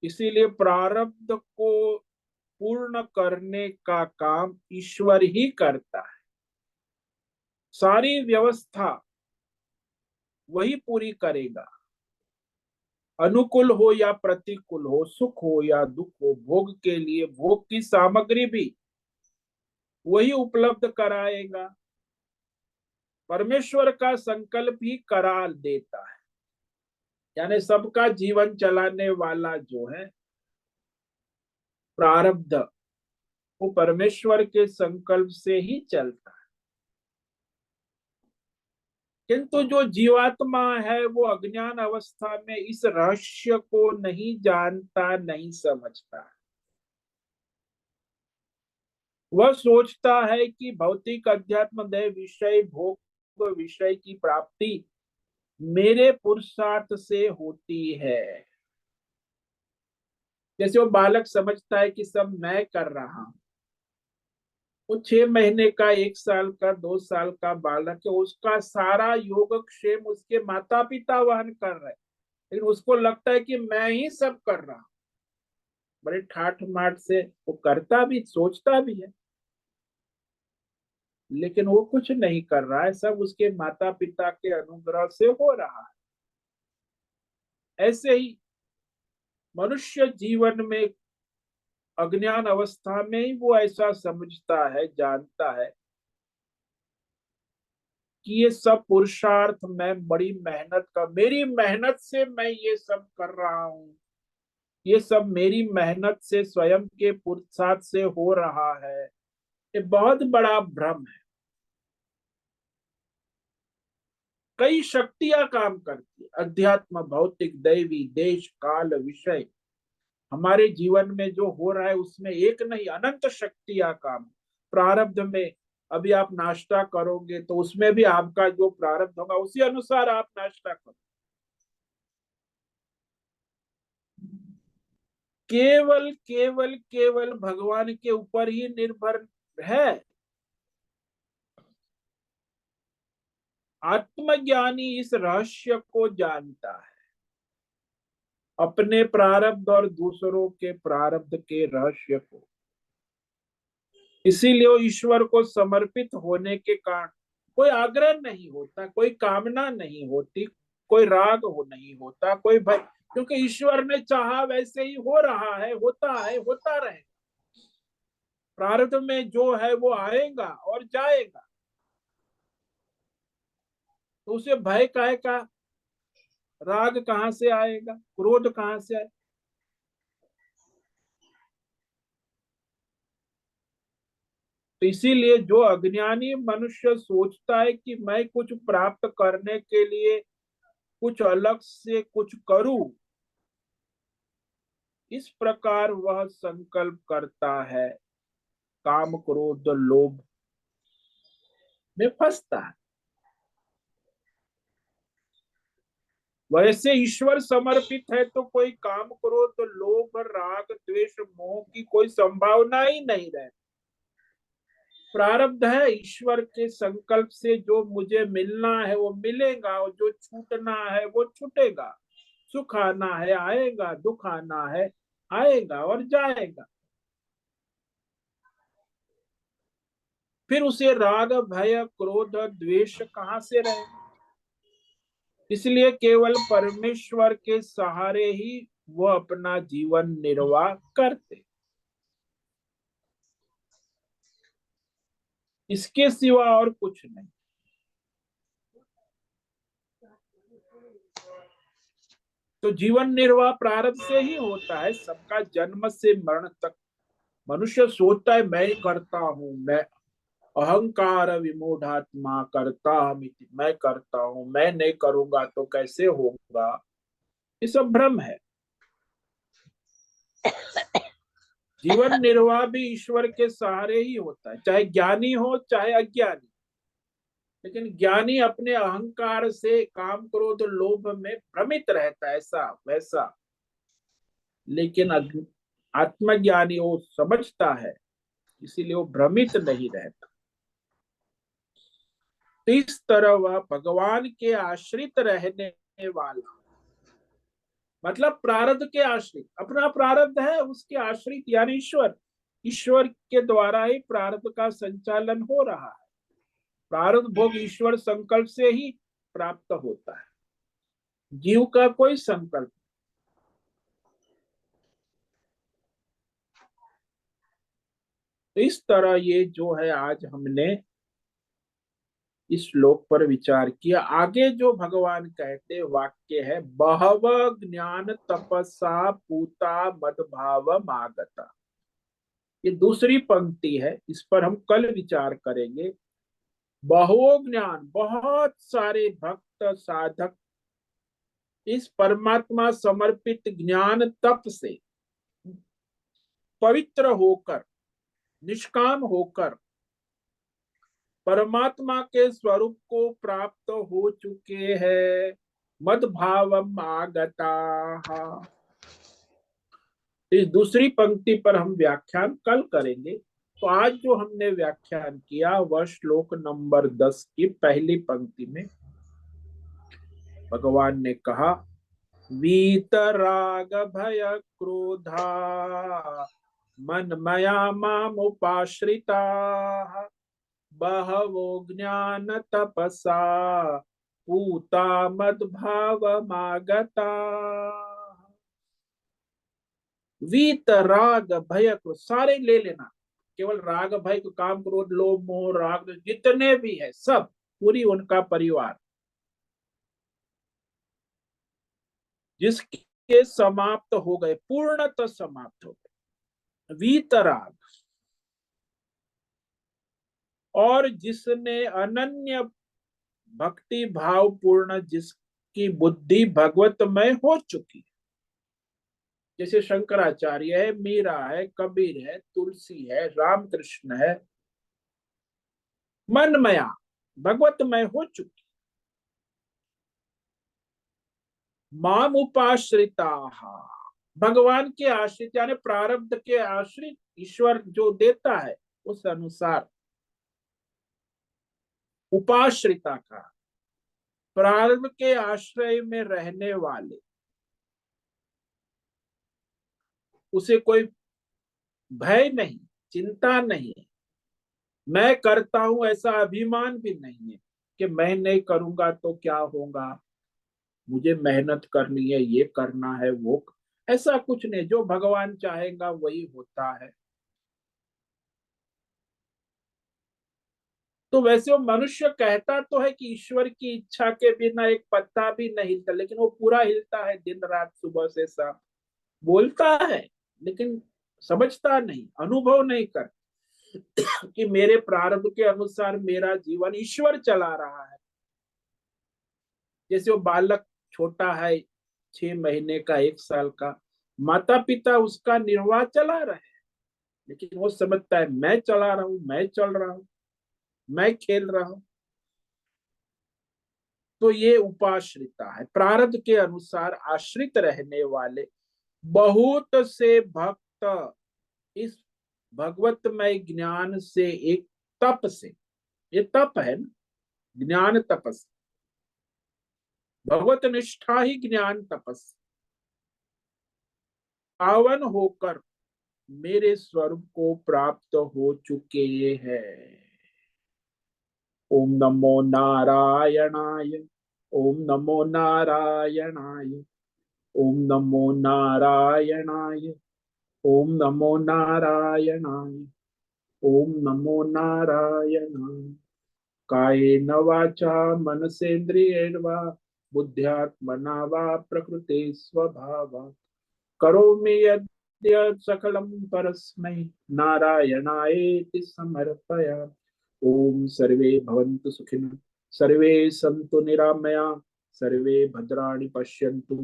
इसीलिए प्रारब्ध को पूर्ण करने का काम ईश्वर ही करता है। सारी व्यवस्था वही पूरी करेगा। अनुकूल हो या प्रतिकूल हो, सुख हो या दुख हो, भोग के लिए भोग की सामग्री भी वही उपलब्ध कराएगा। परमेश्वर का संकल्प ही करा देता है। यानी सबका जीवन चलाने वाला जो है प्रारब्ध, वो परमेश्वर के संकल्प से ही चलता है। किंतु जो जीवात्मा है वो अज्ञान अवस्था में इस रहस्य को नहीं जानता, नहीं समझता। वह सोचता है कि भौतिक, अध्यात्म, देह, विषय, भोग, विषय की प्राप्ति मेरे पुरुषार्थ से होती है। जैसे वो बालक समझता है कि सब मैं कर रहा हूं। वो 6 महीने का, 1 साल का, 2 साल का बालक है, उसका सारा योगक्षेम उसके माता पिता वहन कर रहे हैं, लेकिन उसको लगता है कि मैं ही सब कर रहा हूं। बड़े ठाठ माठ से वो करता भी, सोचता भी है, लेकिन वो कुछ नहीं कर रहा है, सब उसके माता पिता के अनुग्रह से हो रहा है। ऐसे ही मनुष्य जीवन में अज्ञान अवस्था में ही वो ऐसा समझता है, जानता है कि ये सब पुरुषार्थ मैं बड़ी मेहनत का, मेरी मेहनत से मैं ये सब कर रहा हूँ, ये सब मेरी मेहनत से, स्वयं के पुरुषार्थ से हो रहा है। ये बहुत बड़ा भ्रम है। कई शक्तियां काम करती है, अध्यात्म, भौतिक, दैवी, देश, काल, विषय। हमारे जीवन में जो हो रहा है उसमें एक नहीं, अनंत शक्तियां काम। प्रारब्ध में अभी आप नाश्ता करोगे तो उसमें भी आपका जो प्रारब्ध होगा उसी अनुसार आप नाश्ता करो। केवल केवल केवल भगवान के ऊपर ही निर्भर है। आत्मज्ञानी इस रहस्य को जानता है, अपने प्रारब्ध और दूसरों के प्रारब्ध के रहस्य को। इसीलिए वो ईश्वर को समर्पित होने के कारण कोई आग्रह नहीं होता, कोई कामना नहीं होती, कोई राग हो नहीं होता, कोई भय, क्योंकि ईश्वर ने चाहा वैसे ही हो रहा है, होता है, होता रहे। प्रारब्ध में जो है वो आएगा और जाएगा, तो उसे भय काहे का, राग कहां से आएगा, क्रोध कहां से आएगा। तो इसीलिए जो अज्ञानी मनुष्य सोचता है कि मैं कुछ प्राप्त करने के लिए कुछ अलग से कुछ करूं, इस प्रकार वह संकल्प करता है, काम क्रोध लोभ में फंसता है। वैसे ईश्वर समर्पित है तो कोई काम क्रोध लोभ राग द्वेष मोह की कोई संभावना ही नहीं रहती। प्रारब्ध है, ईश्वर के संकल्प से जो मुझे मिलना है वो मिलेगा, और जो छूटना है वो छूटेगा। सुख आना है आएगा, दुख आना है आएगा और जाएगा। फिर उसे राग भय क्रोध द्वेष कहां से रहे। इसलिए केवल परमेश्वर के सहारे ही वो अपना जीवन निर्वाह करते, इसके सिवा और कुछ नहीं। तो जीवन निर्वाह प्रारब्ध से ही होता है, सबका जन्म से मरण तक। मनुष्य सोचता है मैं करता हूं, मैं अहंकार विमूढ़ात्मा करता हम, मैं करता हूं, मैं नहीं करूंगा तो कैसे होगा। ये सब भ्रम है। जीवन निर्वाह भी ईश्वर के सहारे ही होता है, चाहे ज्ञानी हो चाहे अज्ञानी। लेकिन ज्ञानी अपने अहंकार से काम क्रोध लोभ में भ्रमित रहता है, ऐसा वैसा। लेकिन आत्मज्ञानी वो समझता है, इसीलिए वो भ्रमित नहीं रहता। तो इस तरह वह भगवान के आश्रित रहने वाला, मतलब प्रारब्ध के आश्रित, अपना प्रारब्ध है उसके आश्रित यानी ईश्वर। ईश्वर के द्वारा ही प्रारब्ध का संचालन हो रहा है। प्रारब्ध भोग ईश्वर संकल्प से ही प्राप्त होता है, जीव का कोई संकल्प। तो इस तरह ये जो है आज हमने इस श्लोक पर विचार किया। आगे जो भगवान कहते वाक्य है, बहव ज्ञान तपसा पूता मदभाव आगता। ये दूसरी पंक्ति है, इस पर हम कल विचार करेंगे। बहु ज्ञान, बहुत सारे भक्त साधक इस परमात्मा समर्पित ज्ञान तप से पवित्र होकर, निष्काम होकर परमात्मा के स्वरूप को प्राप्त हो चुके हैं। मदभावम आगता। इस दूसरी पंक्ति पर हम व्याख्यान कल करेंगे। तो आज जो हमने व्याख्यान किया वह श्लोक नंबर 10 की पहली पंक्ति में भगवान ने कहा, वीतराग भय क्रोधा मन मया माम उपाश्रिता बहवो ज्ञान तपसा पूता मद्भाव मागता। वीत राग भय क्रोध सारे ले लेना, केवल राग भय को काम क्रोध लोभ मोह राग जितने भी है सब, पूरी उनका परिवार जिसके समाप्त हो गए, पूर्णतः समाप्त हो गए। वीतराग, और जिसने अनन्य भक्ति भाव पूर्ण, जिसकी बुद्धि भगवतमय हो चुकी, जैसे शंकराचार्य है, मीरा है, कबीर है, तुलसी है, रामकृष्ण है, मनमया भगवतमय हो चुकी। माम उपाश्रिता, भगवान के आश्रित यानी प्रारब्ध के आश्रित, ईश्वर जो देता है उस अनुसार उपाश्रिता का, प्रारब्ध के आश्रय में रहने वाले, उसे कोई भय नहीं, चिंता नहीं, मैं करता हूं ऐसा अभिमान भी नहीं है कि मैं नहीं करूंगा तो क्या होगा, मुझे मेहनत करनी है, ये करना है, वो ऐसा कुछ नहीं, जो भगवान चाहेगा वही होता है। तो वैसे वो मनुष्य कहता तो है कि ईश्वर की इच्छा के बिना एक पत्ता भी नहीं हिलता, लेकिन वो पूरा हिलता है दिन रात सुबह से शाम, बोलता है लेकिन समझता नहीं, अनुभव नहीं कर कि मेरे प्रारब्ध के अनुसार मेरा जीवन ईश्वर चला रहा है। जैसे वो बालक छोटा है, 6 महीने का, 1 साल का, माता पिता उसका निर्वाह चला रहे हैं, लेकिन वो समझता है मैं चला रहा हूं, मैं चल रहा हूं, मैं खेल रहा हूं। तो ये उपाश्रिता है, प्रारब्ध के अनुसार आश्रित रहने वाले बहुत से भक्त इस भगवतमय ज्ञान से, एक तप से, ये तप है ना, ज्ञान तपस, भगवत निष्ठा ही ज्ञान तपस, पावन होकर मेरे स्वरूप को प्राप्त हो चुके हैं। ओम नमो नारायणाय, ओम नमो नारायणाय, ओम नमो नारायणाय, ओम नमो नारायणाय, ओम नमो नारायणाय। कायेन वाचा मनसेन्द्रियेण वा बुद्ध्यात्मना वा प्रकृते स्वभावात् करोमि यद्यत् सकलं परस्मै नारायणायेति समर्पयामि। ओम सर्वे भवन्तु सुखिनः, सर्वे सन्तु निरामया, सर्वे भद्राणि पश्यन्तु,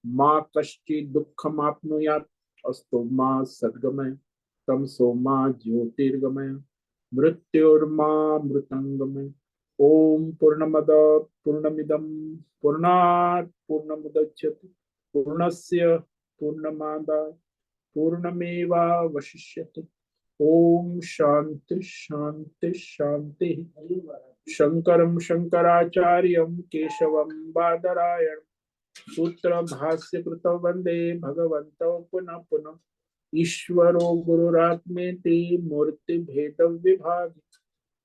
मा कश्चित् दुःखमाप्नुयात्, अस्तु मा सद्गमय, तमसो मा ज्योतिर्गमय, मृत्युर्मा मृतंगमय। ओम पूर्णमद पूर्णमिदं पूर्णात् पूर्णमुदच्यते, पूर्णस्य पूर्णमादाय पूर्णमेवावशिष्यते। ओम शांति शांति शांति। शंकरं शंकराचार्यं केशवं बादरायणं सूत्र भाष्य कृतौ वंदे भगवन्तौ पुनः पुनः। ईश्वरो गुरुरात्मेति मूर्ति भेद विभाग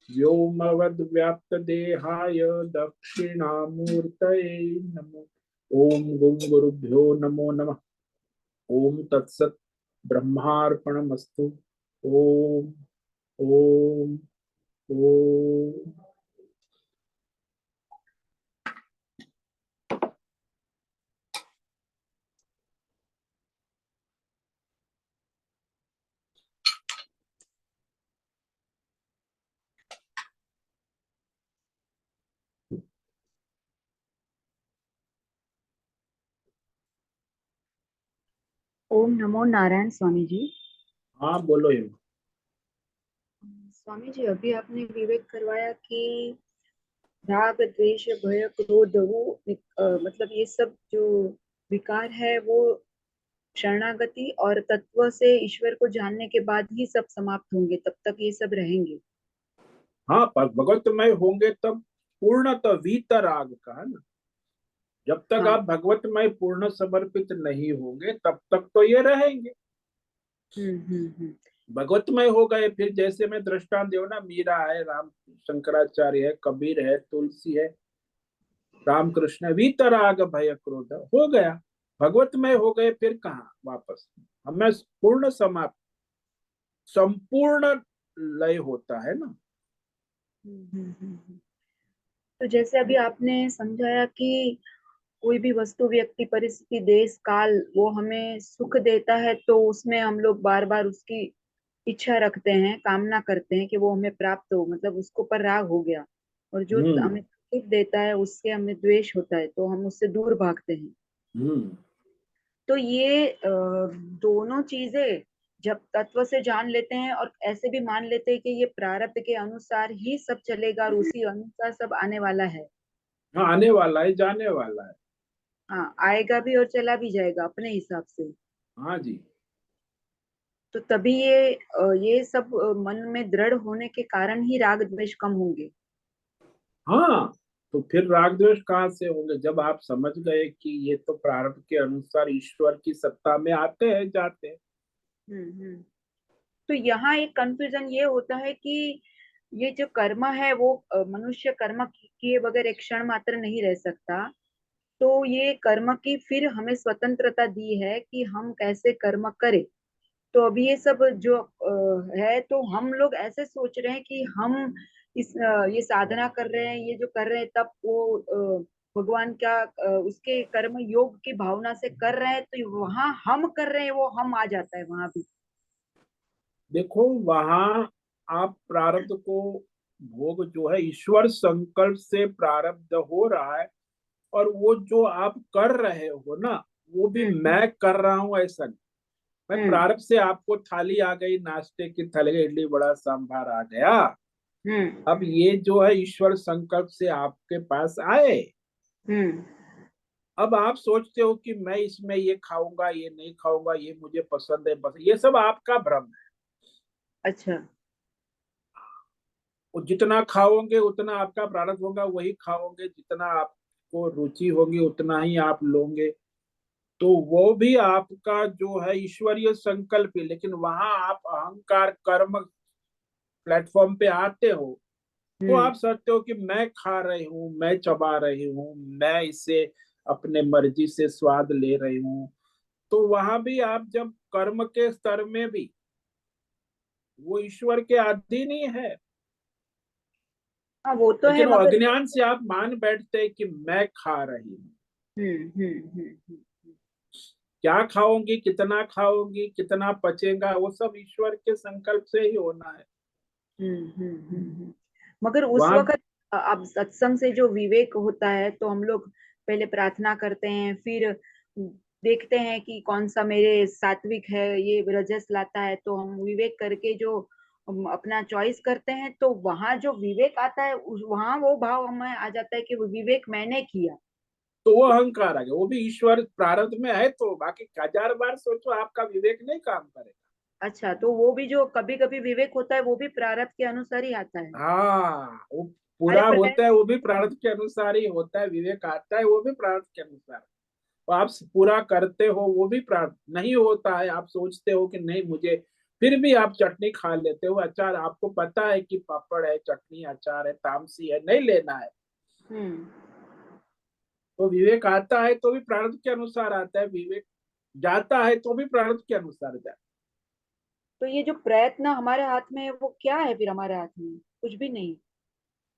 व्योमवद् व्याप्त देहाय दक्षिणामूर्तये नमो। ओम गुं गुरुभ्यो नमो नमः। ओम तत्सत् ब्रह्मार्पणमस्तु। ओम ओम ओम। ओम नमो नारायण स्वामी जी। हाँ बोलो ये। स्वामी जी, अभी आपने विवेक करवाया कि राग द्वेष भय क्रोध वो मतलब ये सब जो विकार है वो शरणागति और तत्व से ईश्वर को जानने के बाद ही सब समाप्त होंगे, तब तक ये सब रहेंगे। हाँ पर भगवतमय होंगे तब, पूर्णतः वीतराग का है ना, जब तक हाँ। आप भगवतमय पूर्ण समर्पित नहीं होंगे तब तक तो ये रहेंगे। हम्म। भगवतमय हो गए फिर, जैसे मैं दृष्टांत दे ना, मीरा है, राम शंकराचार्य है, कबीर है, तुलसी है, रामकृष्ण है, वीतराग भय क्रोध हो गया, भगवतमय हो गए फिर कहाँ वापस, हमें पूर्ण समाप्त, संपूर्ण लय होता है ना। हम्म। तो जैसे अभी आपने समझाया कि कोई भी वस्तु, व्यक्ति, परिस्थिति, देश, काल वो हमें सुख देता है तो उसमें हम लोग बार बार उसकी इच्छा रखते हैं, कामना करते हैं कि वो हमें प्राप्त हो, मतलब उसको पर राग हो गया। और जो हम्म। हमें तकलीफ देता है उससे हमें द्वेष होता है तो हम उससे दूर भागते हैं। हम्म। तो ये दोनों चीजें जब तत्व से जान लेते हैं और ऐसे भी मान लेते हैं कि ये प्रारब्ध के अनुसार ही सब चलेगा और उसी अनुसार सब आने वाला है। हाँ, आने वाला है, जाने वाला है। हाँ, आएगा भी और चला भी जाएगा अपने हिसाब से। हाँ जी। तो तभी ये सब मन में दृढ़ होने के कारण ही राग द्वेष कम होंगे। हाँ, तो फिर राग द्वेष कहाँ से होंगे, जब आप समझ गए कि ये तो प्रारब्ध के अनुसार ईश्वर की सत्ता में आते हैं जाते हैं। हम्म। तो यहाँ एक कंफ्यूजन ये होता है कि ये जो कर्म है वो मनुष्य कर्म किए बगैर एक क्षण मात्र नहीं रह सकता। तो ये कर्म की फिर हमें स्वतंत्रता दी है कि हम कैसे कर्म करें। तो अभी ये सब जो है तो हम लोग ऐसे सोच रहे हैं कि हम ये साधना कर रहे हैं, ये जो कर रहे हैं तब वो भगवान क्या उसके कर्म योग की भावना से कर रहे हैं तो वहां हम कर रहे हैं वो हम आ जाता है वहां भी। देखो, वहां आप प्रारब्ध को, भोग जो है ईश्वर संकल्प से प्रारब्ध हो रहा है, और वो जो आप कर रहे हो ना, वो भी हम्म मैं कर रहा हूं ऐसा नहीं। मैं हम्म प्रारब्ध से आपको थाली आ गई, नाश्ते की थाली, इडली बड़ा सांभर आ गया। हम्म अब ये जो है ईश्वर संकल्प से आपके पास आए। हम्म। अब आप सोचते हो कि मैं इसमें ये खाऊंगा, ये नहीं खाऊंगा, ये मुझे पसंद है, बस ये सब आपका भ्रम है। अच्छा। वो जितना खाओगे उतना आपका प्रारब्ध होगा, वही खाओगे, जितना आपको रुचि होगी उतना ही आप लोगे। तो वो भी आपका जो है ईश्वरीय संकल्प है, लेकिन वहां आप अहंकार कर्म प्लेटफॉर्म पे आते हो, तो हम्म। आप सोचते हो कि मैं खा रही हूँ, मैं चबा रही हूँ, मैं इसे अपने मर्जी से स्वाद ले रही हूँ। तो वहां भी आप जब कर्म के स्तर में भी वो ईश्वर के अधीन ही है। हाँ वो तो है लेकिन वो मगर। अज्ञान से आप मान बैठते हैं कि मैं खा रही हूँ। हम्म। क्या खाओगी, कितना खाओगी, कितना पचेगा, वो सब ईश्वर के संकल्प से ही होना है। मगर उस वहां वक्त अब सत्संग से जो विवेक होता है तो हम लोग पहले प्रार्थना करते हैं, फिर देखते हैं कि कौन सा मेरे सात्विक है, ये रजस लाता है, तो हम विवेक करके जो हम अपना चॉइस करते हैं तो वहां जो विवेक आता है वहां वो भाव हमें आ जाता है कि वो विवेक मैंने किया। तो वो अहंकार आ गया, वो भी ईश्वर प्रारब्ध में है, तो बाकी 1000 बार सोचो आपका विवेक नहीं काम करेगा। अच्छा, तो वो भी जो कभी कभी विवेक होता है वो भी प्रारब्ध के अनुसार ही आता है। हाँ, वो अरे पूरा पर होता है, वो भी प्रारब्ध के अनुसार ही होता है, विवेक आता है वो भी प्रारब्ध के अनुसार। तो आप पूरा करते हो वो भी प्रारब्ध नहीं होता है, आप सोचते हो कि नहीं मुझे, फिर भी आप चटनी खा लेते हो, अचार आपको पता है कि पापड़ है, चटनी अचार है, तामसी है, नहीं लेना है। हम्म। तो विवेक आता है तो भी प्रारब्ध के अनुसार आता है, विवेक जाता है तो भी प्रारब्ध के अनुसार जाता है। तो ये जो प्रयत्न हमारे हाथ में है वो क्या है फिर? हमारे हाथ में कुछ भी नहीं।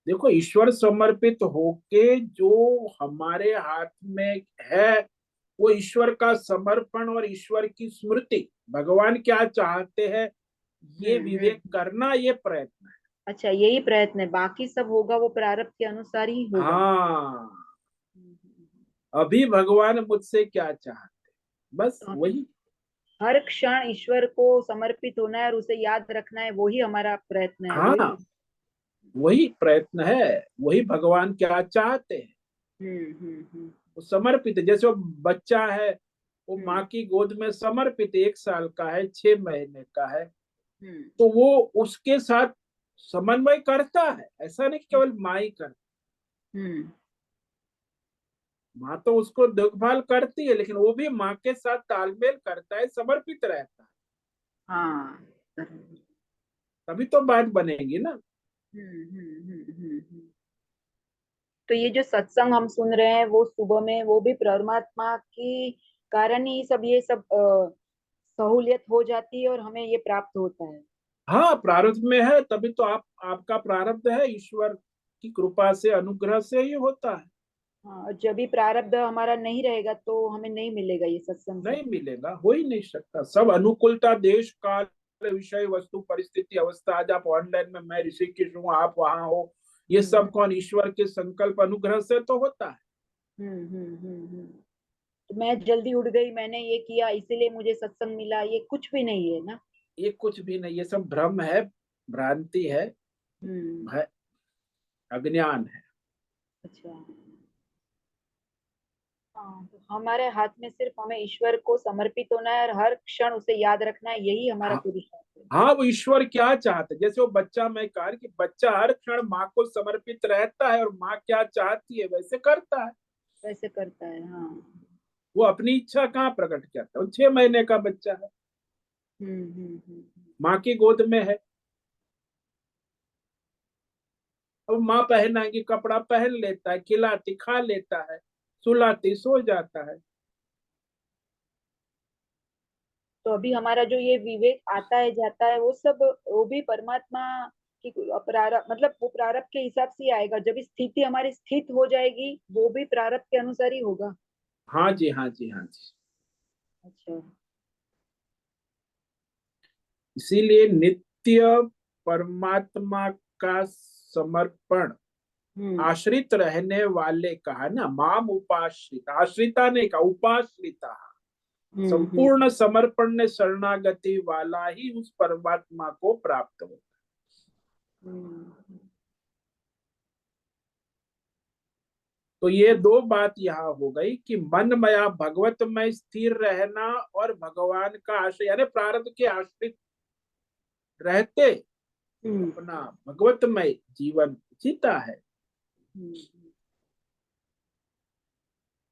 देखो, ईश्वर समर्पित होके जो हमारे हाथ में है, वो ईश्वर का समर्पण और ईश्वर की स्मृति, भगवान क्या चाहते हैं, ये विवेक हम्म। करना, ये प्रयत्न है। अच्छा, यही प्रयत्न है, बाकी सब होगा वो प्रारब्ध के अनुसार ही होगा। हाँ, हम्म। अभी भगवान मुझसे क्या चाहते, बस तो हमें वही। हर क्षण ईश्वर को समर्पित होना है और उसे याद रखना है, वही हमारा प्रयत्न है, वही। हाँ, वही प्रयत्न है, वही भगवान क्या चाहते हैं। हम्म। वो समर्पित है, जैसे वो बच्चा है, वो हम्म माँ की गोद में समर्पित, 1 साल का है, 6 महीने का है, हम्म तो वो उसके साथ समन्वय करता है, ऐसा नहीं कि केवल माँ ही करती। हम्म। माँ तो उसको देखभाल करती है, लेकिन वो भी माँ के साथ तालमेल करता है, समर्पित रहता है। हाँ, हम्म तभी तो बात बनेगी ना। हम्म। तो ये जो सत्संग हम सुन रहे हैं वो सुबह में वो भी परमात्मा की कारण ही सब ये सब सहूलियत हो जाती है और हमें ये प्राप्त होता है। हाँ, प्रारब्ध में है तभी तो आपका प्रारब्ध है, ईश्वर की कृपा से, अनुग्रह से ये होता है। हाँ, और जब भी प्रारब्ध हमारा नहीं रहेगा तो हमें नहीं मिलेगा ये सत्संग नहीं सब। मिलेगा, हो ही नहीं सकता। सब अनुकूलता, देश काल, विषय वस्तु परिस्थिति अवस्था, आज आप ऑनलाइन में, मैं ऋषिकेश हूँ, आप वहां हो, ये हम्म सब कौन? ईश्वर के संकल्प अनुग्रह से तो होता है। हम्म। तो मैं जल्दी उठ गई, मैंने ये किया इसीलिए मुझे सत्संग मिला, ये कुछ भी नहीं है ना। ये कुछ भी नहीं, ये सब भ्रम है, भ्रांति है, हम्म। भय, अज्ञान है। अच्छा। हाँ, तो हमारे हाथ में सिर्फ हमें ईश्वर को समर्पित होना है और हर क्षण उसे याद रखना है, यही हमारा हाँ, पुरुषार्थ है। हाँ, वो ईश्वर क्या चाहते, जैसे वो बच्चा, मैं कहा कि बच्चा हर क्षण माँ को समर्पित रहता है और माँ क्या चाहती है वैसे करता है। वैसे करता है, हाँ। वो अपनी इच्छा कहाँ प्रकट करता है? वो 6 महीने का बच्चा है, हम्म। माँ की गोद में है। अब माँ पहनाएगी, कपड़ा पहन लेता है, खिलाती खा लेता है, सुलाती सो जाता है। तो अभी हमारा जो ये विवेक आता है जाता है, वो सब वो भी परमात्मा की प्रारब्ध, मतलब वो प्रारब्ध के हिसाब से ही आएगा। जब स्थिति हमारी स्थित हो जाएगी वो भी प्रारब्ध के अनुसार ही होगा। हाँ जी, हाँ जी, हाँ जी। अच्छा। इसीलिए नित्य परमात्मा का समर्पण, हम्म आश्रित रहने वाले का है ना, माम उपाश्रित, आश्रिता ने का उपाश्रिता, हम्म। संपूर्ण समर्पण ने शरणागति वाला ही उस परमात्मा को प्राप्त होता। हम्म। तो ये दो बात यहाँ हो गई कि मन मया भगवत में स्थिर रहना और भगवान का आश्रय, यानी प्रारब्ध के आश्रित रहते हम्म। अपना भगवतमय जीवन जीता है। हम्म।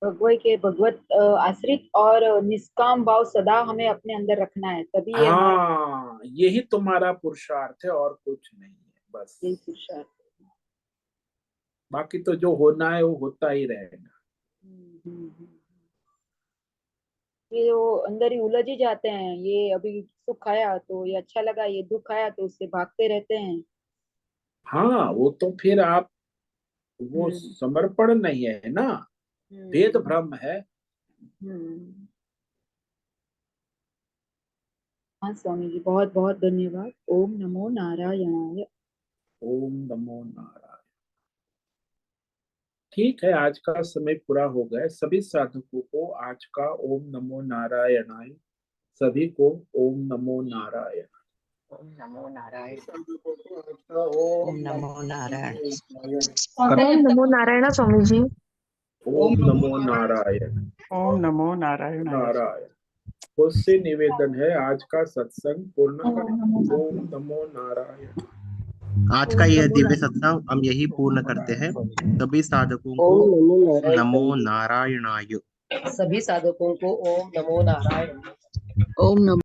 भगवत आश्रित और निष्काम भाव सदा हमें अपने अंदर रखना है, तभी ये हमारा हाँ, यही तुम्हारा पुरुषार्थ है और कुछ नहीं है बस। यही पुरुषार्थ है। बाकी तो जो होना है वो होता ही रहेगा। हम्म। ये वो अंदर ही उलझ ही जाते हैं, ये अभी सुख आया तो ये अच्छा लगा, ये दुख आया तो उससे भागते रहते हैं। हाँ, वो तो फिर आप, वो हम्म समर्पण नहीं है ना, भेद हम्म भ्रम है। हम्म। हाँ स्वामी जी, बहुत बहुत धन्यवाद। ओम नमो नारायणाय। ओम नमो नारायण। ठीक है, आज का समय पूरा हो गया। सभी साधकों को आज का ओम नमो नारायणाय, सभी को ओम नमो नारायण। ओम नमो नारायण। ओम नमो नारायण। ओम नमो नारायण स्वामी जी। ओम नमो नारायण। ओम नमो नारायण। नारायण। खुद से निवेदन है, आज का सत्संग पूर्ण करें। ओम नमो नारायण। आज का यह दिव्य सत्संग हम यही पूर्ण करते हैं। सभी साधकों को ओम नमो नारायण। नमो नारायणाय। सभी साधकों को ओम नमो नारायण। ओम नमो